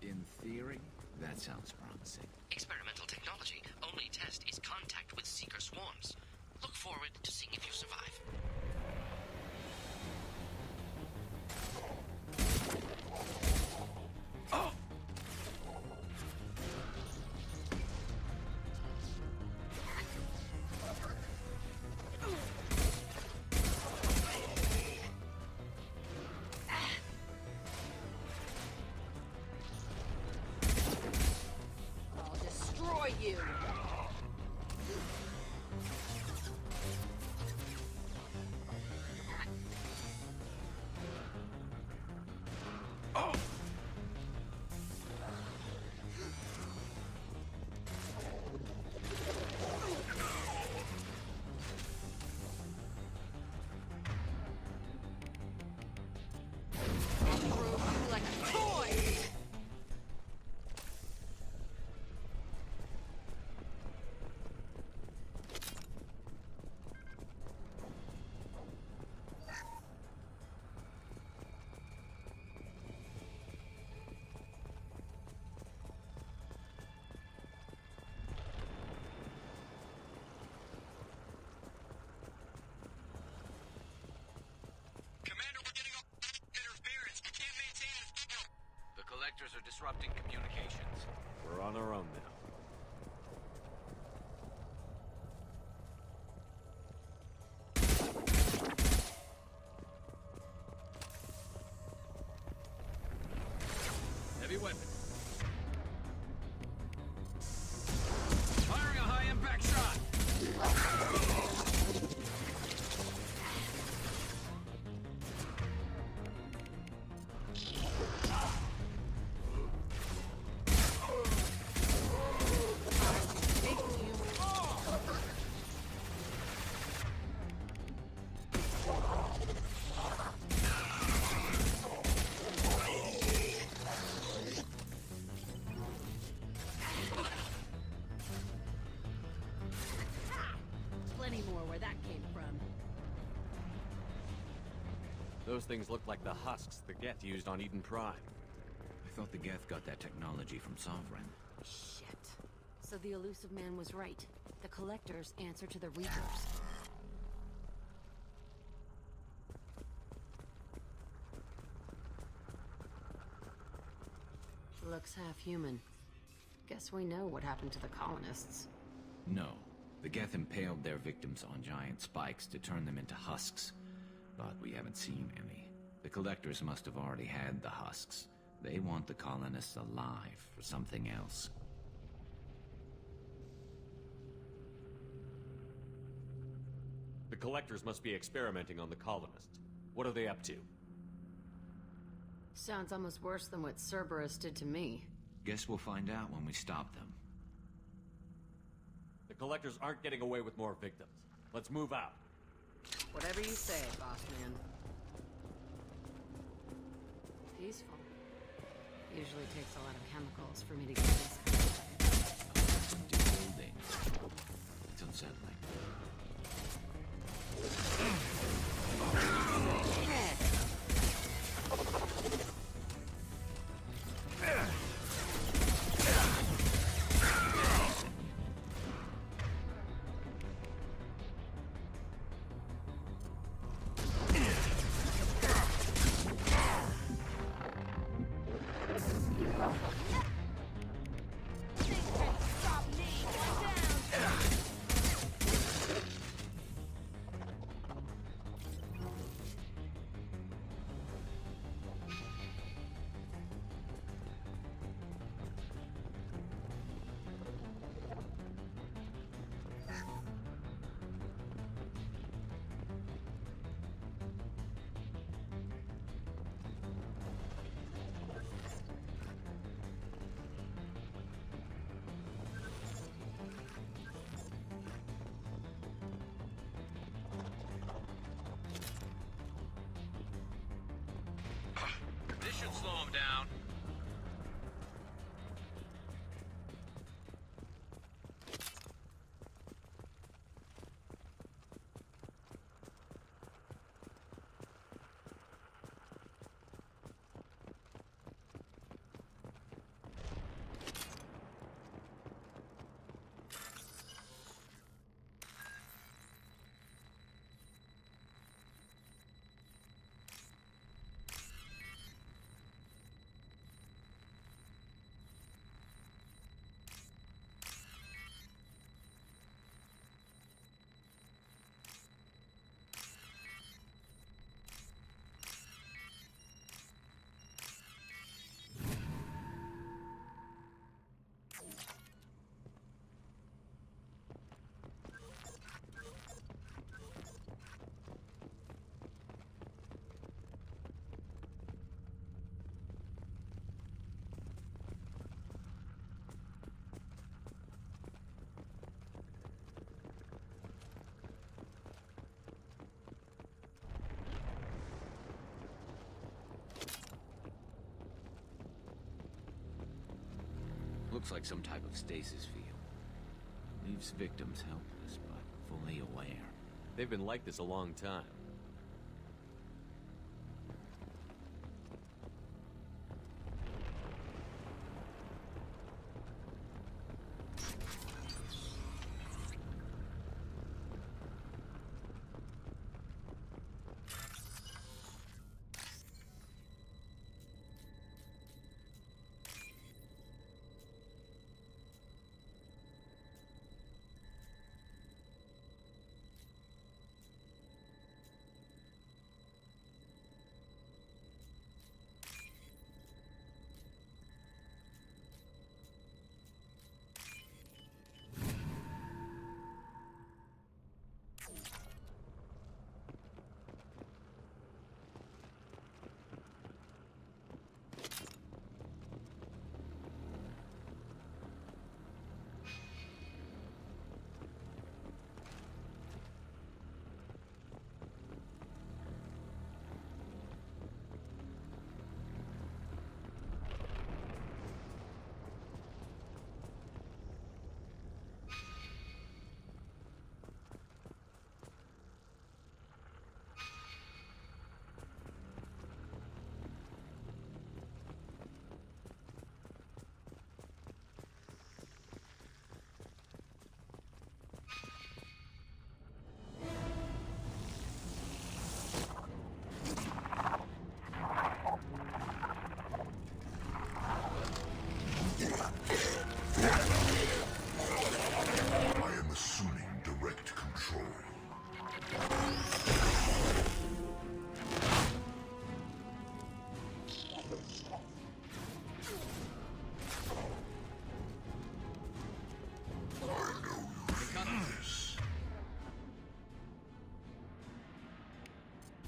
In theory? That sounds promising. Experimental technology. Only test is contact with Seeker swarms. Look forward to seeing if you survive. I'll destroy you! I'll throw you like a toy! Commander, we're getting all interference. We can't maintain a signal. The collectors are disrupting communications. We're on our own now. Heavy weapon. Firing a high-impact shot! Plenty more where that came from. Those things look like the husks the Geth used on Eden Prime. I thought the Geth got that technology from Sovereign. Shit. So the elusive man was right. The Collectors answer to the Reapers. Looks half human. Guess we know what happened to the colonists. No. The Geth impaled their victims on giant spikes to turn them into husks. But we haven't seen any. The Collectors must have already had the husks. They want the colonists alive for something else. The Collectors must be experimenting on the colonists. What are they up to? Sounds almost worse than what Cerberus did to me. Guess we'll find out when we stop them. The Collectors aren't getting away with more victims. Let's move out. Whatever you say, boss man. Peaceful. Usually takes a lot of chemicals for me to get this. Building. It's unsettling. Looks like some type of stasis field. Leaves victims helpless, but fully aware. They've been like this a long time.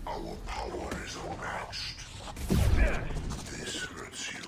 Our power is unmatched. This hurts you.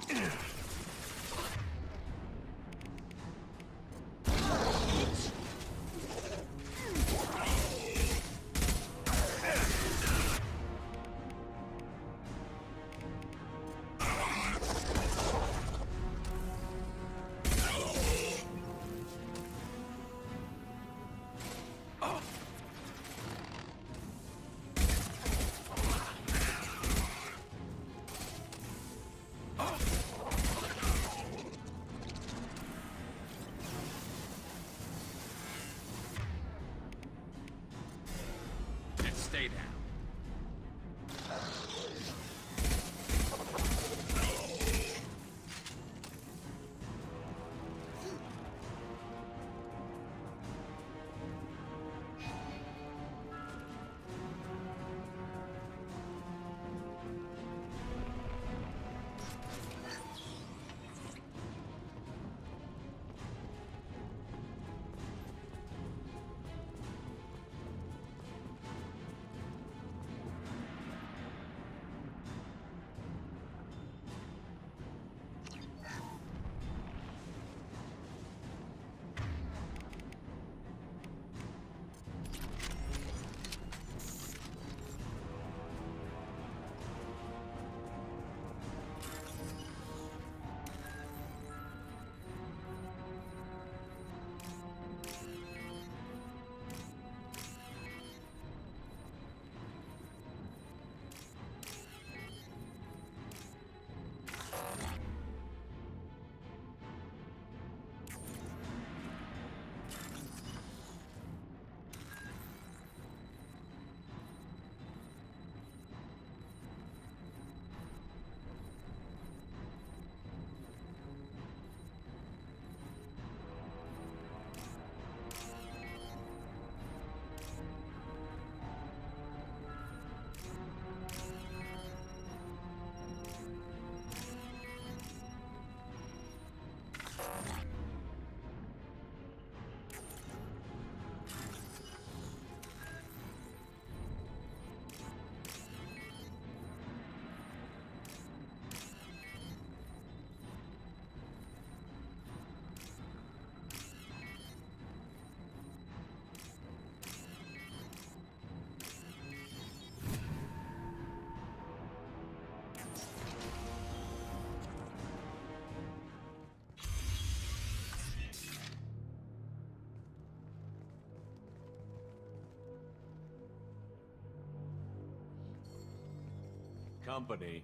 company.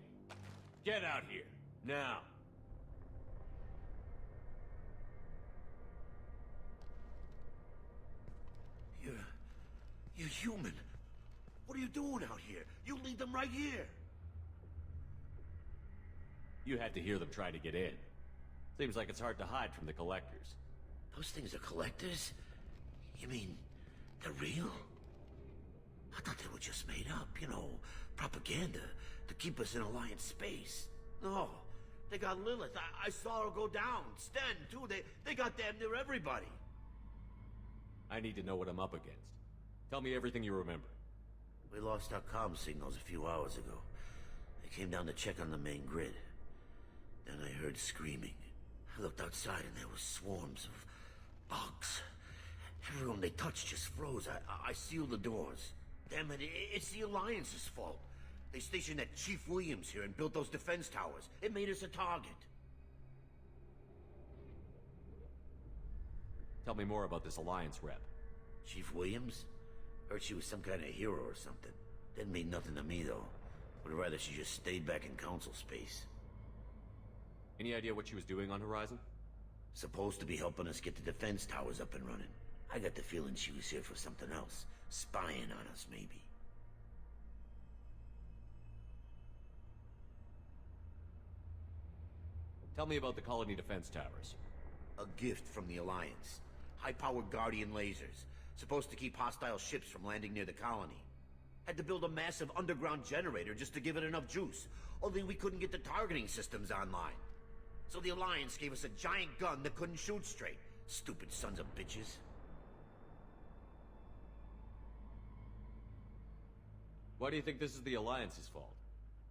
Get out here, now. You're human. What are you doing out here? You leave them right here. You had to hear them try to get in. Seems like it's hard to hide from the collectors. Those things are collectors? You mean, they're real? I thought they were just made up, you know, propaganda to keep us in Alliance space. No, they got Lilith. I saw her go down. Sten, too. They got damn near everybody. I need to know what I'm up against. Tell me everything you remember. We lost our comm signals a few hours ago. I came down to check on the main grid. Then I heard screaming. I looked outside and there were swarms of bugs. Everyone they touched just froze. I sealed the doors. Damn it, it's the Alliance's fault. They stationed that Chief Williams here and built those defense towers. It made us a target. Tell me more about this Alliance rep. Chief Williams? Heard she was some kind of hero or something. Didn't mean nothing to me, though. Would rather she just stayed back in Council space. Any idea what she was doing on Horizon? Supposed to be helping us get the defense towers up and running. I got the feeling she was here for something else. Spying on us, maybe. Tell me about the colony defense towers. A gift from the Alliance. High-powered Guardian lasers. Supposed to keep hostile ships from landing near the colony. Had to build a massive underground generator just to give it enough juice. Only we couldn't get the targeting systems online. So the Alliance gave us a giant gun that couldn't shoot straight. Stupid sons of bitches. Why do you think this is the Alliance's fault?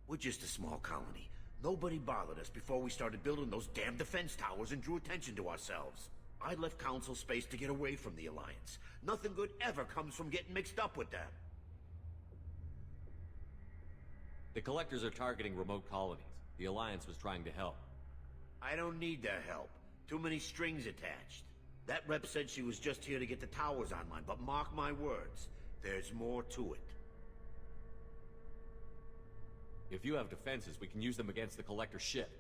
We're just a small colony. Nobody bothered us before we started building those damn defense towers and drew attention to ourselves. I left Council space to get away from the Alliance. Nothing good ever comes from getting mixed up with them. The Collectors are targeting remote colonies. The Alliance was trying to help. I don't need their help. Too many strings attached. That rep said she was just here to get the towers online, but mark my words, there's more to it. If you have defenses, we can use them against the Collector ship.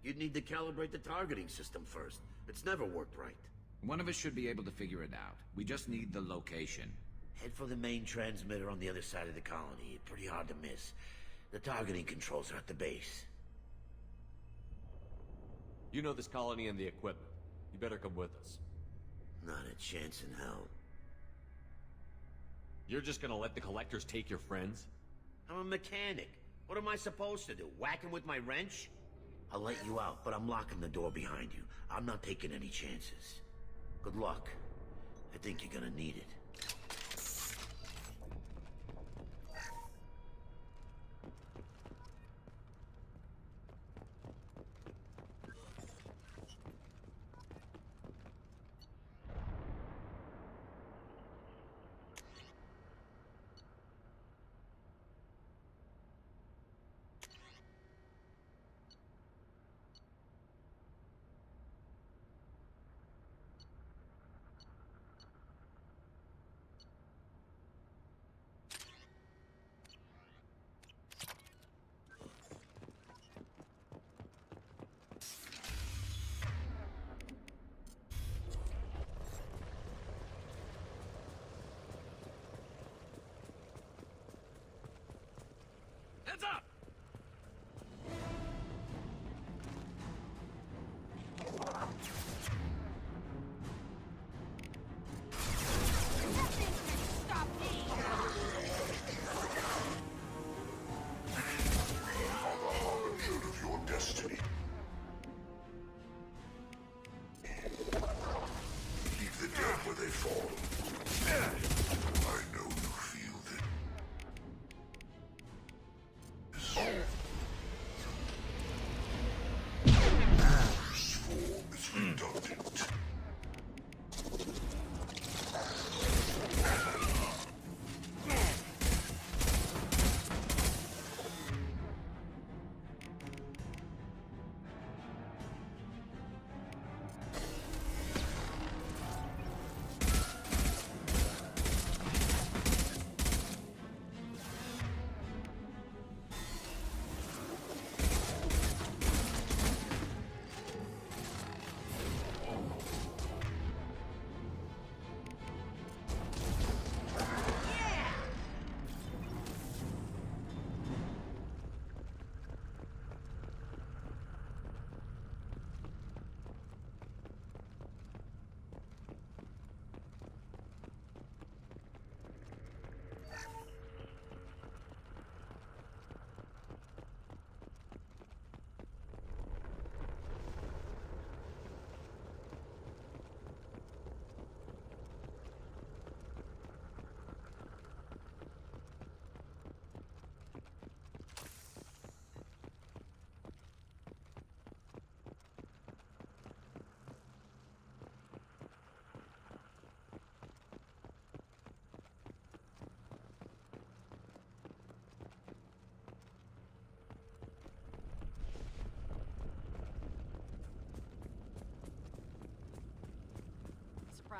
You'd need to calibrate the targeting system first. It's never worked right. One of us should be able to figure it out. We just need the location. Head for the main transmitter on the other side of the colony. Pretty hard to miss. The targeting controls are at the base. You know this colony and the equipment. You better come with us. Not a chance in hell. You're just gonna let the Collectors take your friends? I'm a mechanic. What am I supposed to do? Whack him with my wrench? I'll let you out, but I'm locking the door behind you. I'm not taking any chances. Good luck. I think you're gonna need it. Heads up!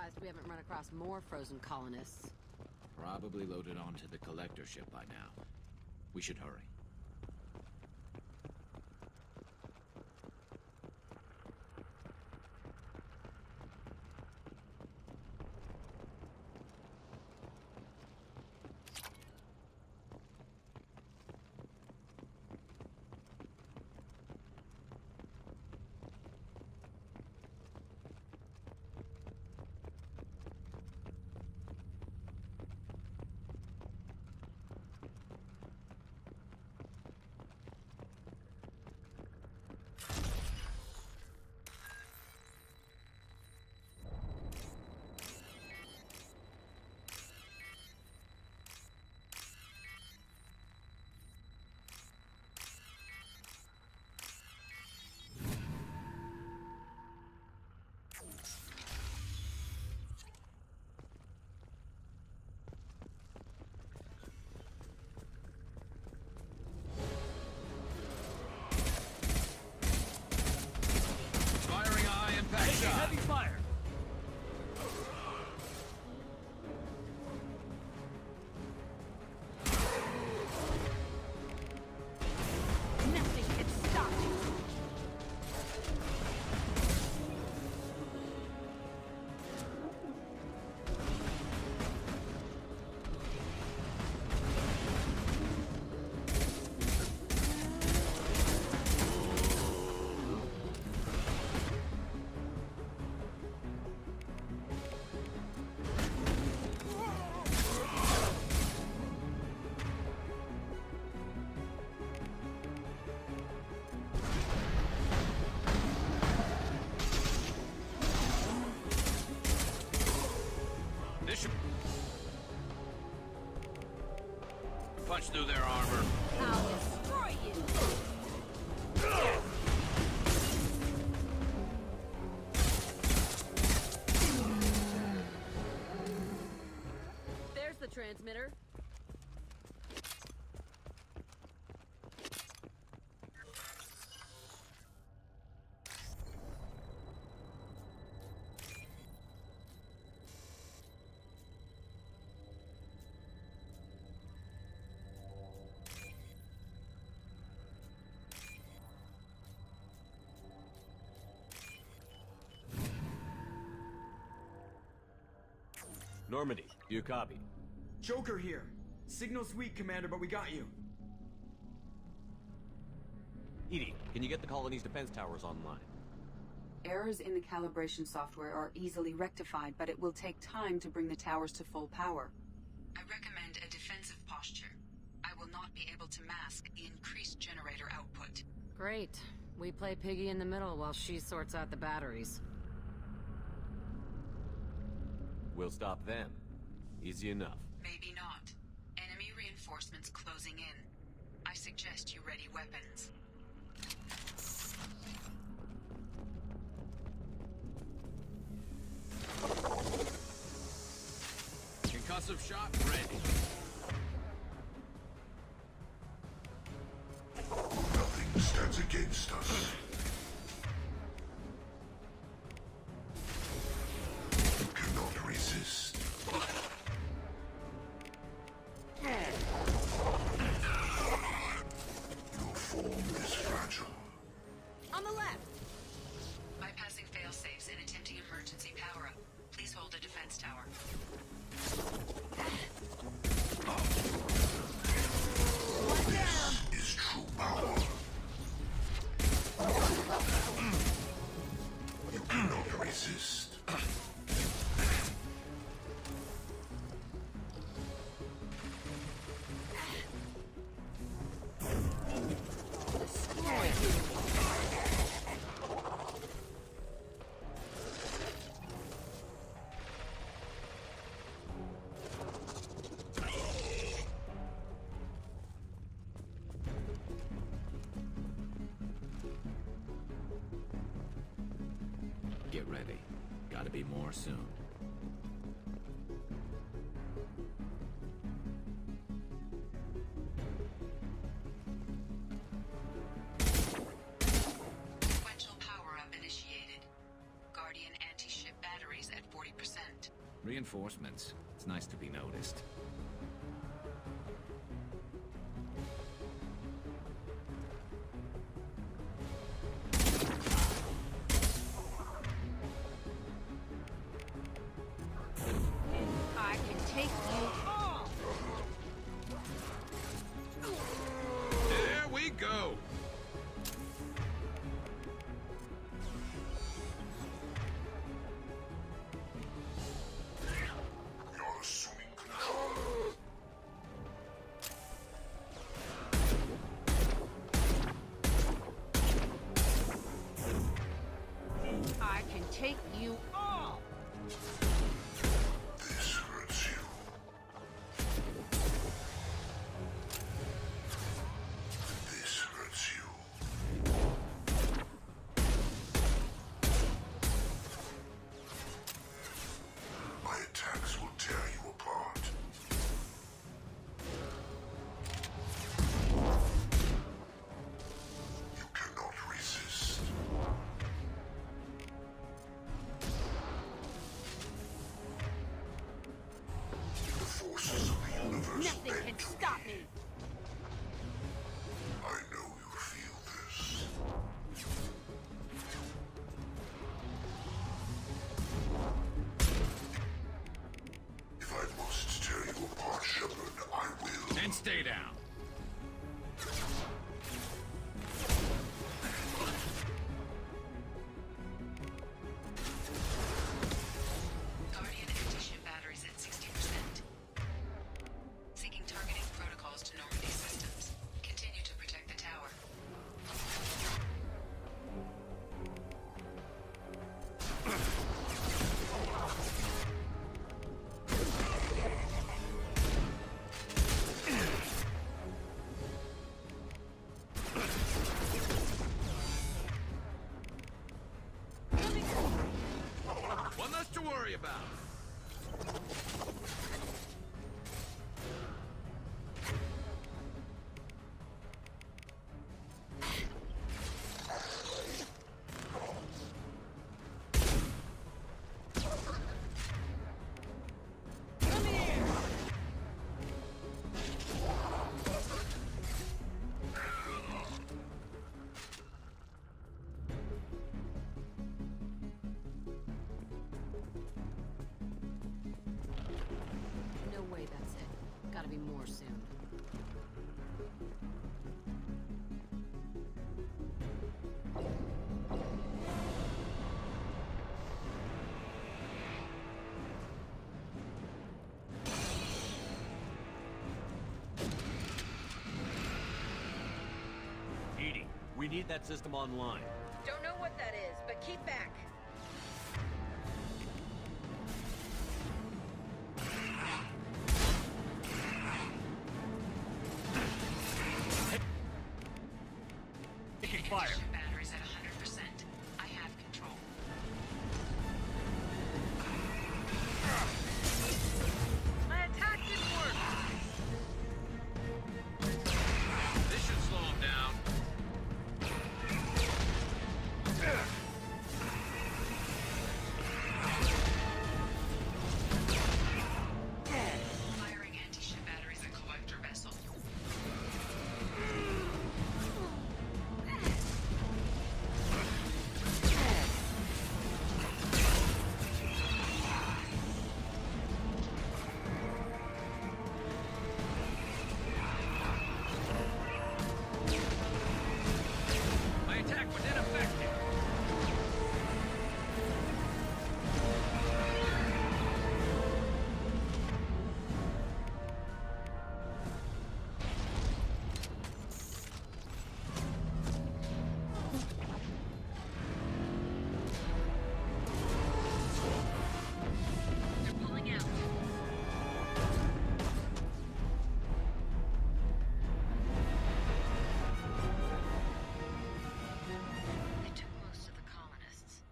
surprised we haven't run across more frozen colonists. Probably loaded onto the collector ship by now. We should hurry. Heavy fire! Nothing can stop you. Punch through their armor. I'll destroy you. There's the transmitter. Normandy, do you copy? Joker here. Signal's weak, Commander, but we got you. EDI, can you get the colony's defense towers online? Errors in the calibration software are easily rectified, but it will take time to bring the towers to full power. I recommend a defensive posture. I will not be able to mask the increased generator output. Great. We play Piggy in the middle while she sorts out the batteries. We'll stop them. Easy enough. Maybe not. Enemy reinforcements closing in. I suggest you ready weapons. Concussive shot ready. Nothing stands against us. You cannot resist. Your form is fragile. On the left! Bypassing failsafes and attempting emergency power-up. Please hold a defense tower. This is true power. You cannot resist. Get ready. Gotta be more soon. Sequential power-up initiated. Guardian anti-ship batteries at 40%. Reinforcements. It's nice to be noticed. I can take you all! There we go! You're assuming control. I can take you all! This hurts you. This hurts you. My attacks will tear you apart. You cannot resist. The forces of the universe Nothing bend can to stop me! I know you feel this. If I must tear you apart, Shepard, I will. And stay down. Guardian anti-ship batteries at 60%. Syncing targeting protocols to Normandy systems. Continue to protect the tower. One less to worry about. No way that's it. Gotta be more soon. Edie, we need that system online. Don't know what that is, but keep back. Taking fire. Batteries at 100%. I have control. My attack didn't work! This should slow him down. Firing anti-ship batteries at collector vessel. My attack was ineffective. They're pulling out. They took most of the colonists.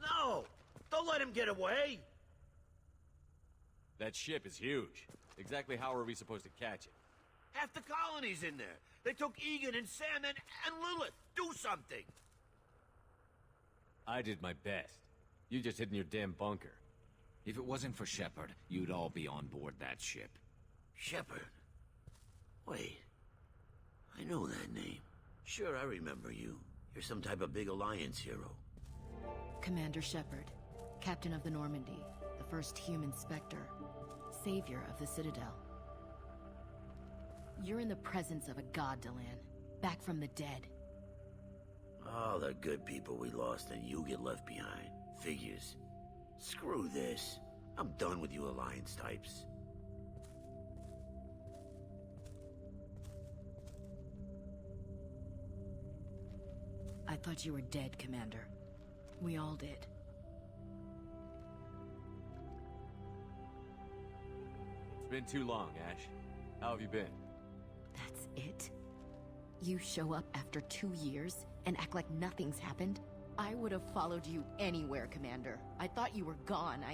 No! Don't let him get away! That ship is huge. Exactly how are we supposed to catch it? Half the colony's in there. They took Egan and Sam and Lilith. Do something! I did my best. You just hid in your damn bunker. If it wasn't for Shepard, you'd all be on board that ship. Shepard? Wait. I know that name. Sure, I remember you. You're some type of big Alliance hero. Commander Shepard, Captain of the Normandy, the first human Spectre, savior of the Citadel. You're in the presence of a god, Delan, back from the dead. All the good people we lost and you get left behind. Figures. Screw this. I'm done with you Alliance types. I thought you were dead, Commander. We all did. It's been too long, Ash. How have you been? That's it? You show up after 2 years and act like nothing's happened? I would have followed you anywhere, Commander. I thought you were gone.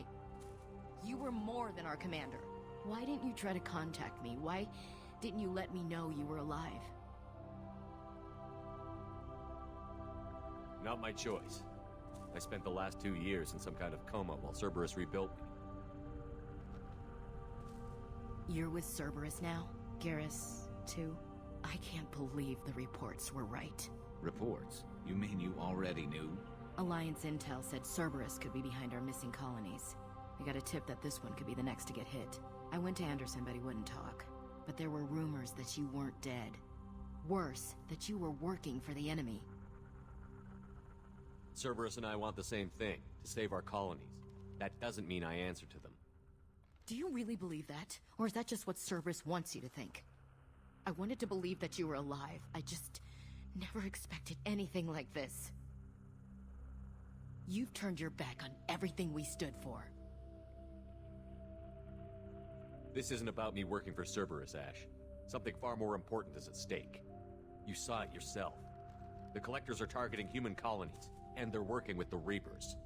You were more than our commander. Why didn't you try to contact me? Why didn't you let me know you were alive? Not my choice. I spent the last 2 years in some kind of coma while Cerberus rebuilt me. You're with Cerberus now? Garrus, too? I can't believe the reports were right. Reports? You mean you already knew? Alliance intel said Cerberus could be behind our missing colonies. I got a tip that this one could be the next to get hit. I went to Anderson, but he wouldn't talk. But there were rumors that you weren't dead. Worse, that you were working for the enemy. Cerberus and I want the same thing, to save our colonies. That doesn't mean I answer to them. Do you really believe that? Or is that just what Cerberus wants you to think? I wanted to believe that you were alive. I just never expected anything like this. You've turned your back on everything we stood for. This isn't about me working for Cerberus, Ash. Something far more important is at stake. You saw it yourself. The Collectors are targeting human colonies, and they're working with the Reapers.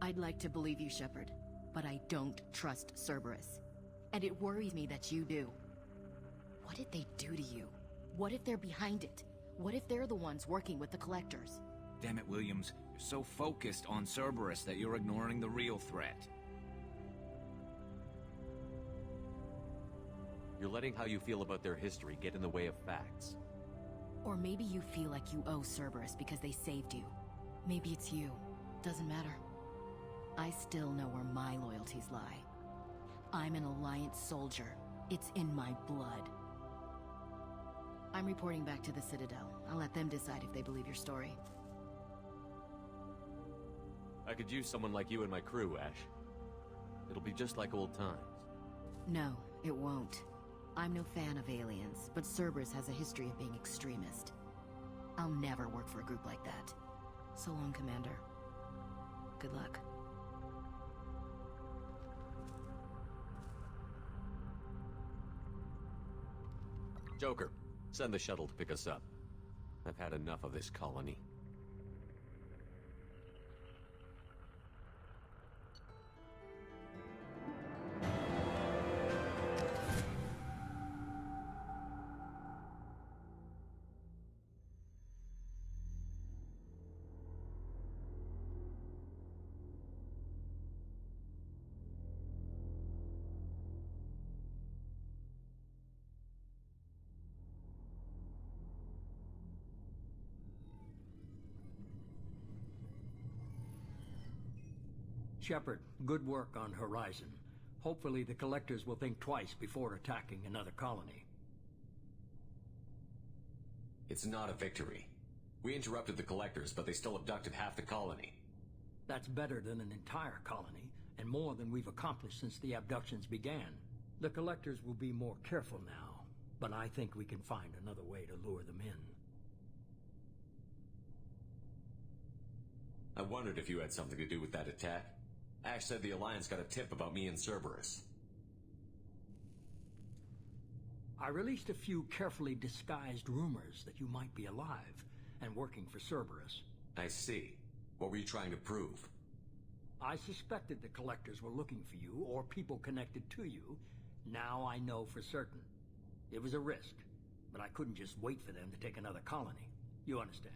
I'd like to believe you, Shepard, but I don't trust Cerberus. And it worries me that you do. What did they do to you? What if they're behind it? What if they're the ones working with the Collectors? Damn it, Williams. You're so focused on Cerberus that you're ignoring the real threat. You're letting how you feel about their history get in the way of facts. Or maybe you feel like you owe Cerberus because they saved you. Maybe it's you. Doesn't matter. I still know where my loyalties lie. I'm an Alliance soldier. It's in my blood. I'm reporting back to the Citadel. I'll let them decide if they believe your story. I could use someone like you in my crew, Ash. It'll be just like old times. No, it won't. I'm no fan of aliens, but Cerberus has a history of being extremist. I'll never work for a group like that. So long, Commander. Good luck. Joker, send the shuttle to pick us up. I've had enough of this colony. Shepard, good work on Horizon. Hopefully the Collectors will think twice before attacking another colony. It's not a victory. We interrupted the Collectors, but they still abducted half the colony. That's better than an entire colony, and more than we've accomplished since the abductions began. The Collectors will be more careful now, but I think we can find another way to lure them in. I wondered if you had something to do with that attack. Ash said the Alliance got a tip about me and Cerberus. I released a few carefully disguised rumors that you might be alive and working for Cerberus. I see. What were you trying to prove? I suspected the Collectors were looking for you or people connected to you. Now I know for certain. It was a risk, but I couldn't just wait for them to take another colony. You understand?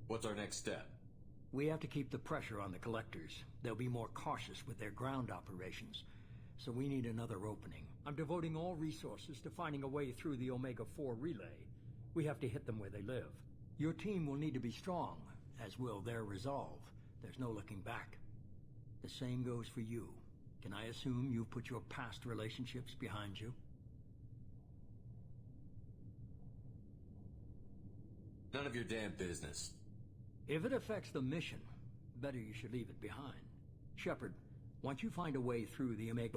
What's our next step? We have to keep the pressure on the collectors. They'll be more cautious with their ground operations. So we need another opening. I'm devoting all resources to finding a way through the Omega-4 relay. We have to hit them where they live. Your team will need to be strong, as will their resolve. There's no looking back. The same goes for you. Can I assume you've put your past relationships behind you? None of your damn business. If it affects the mission, better you should leave it behind. Shepard, once you find a way through the Omega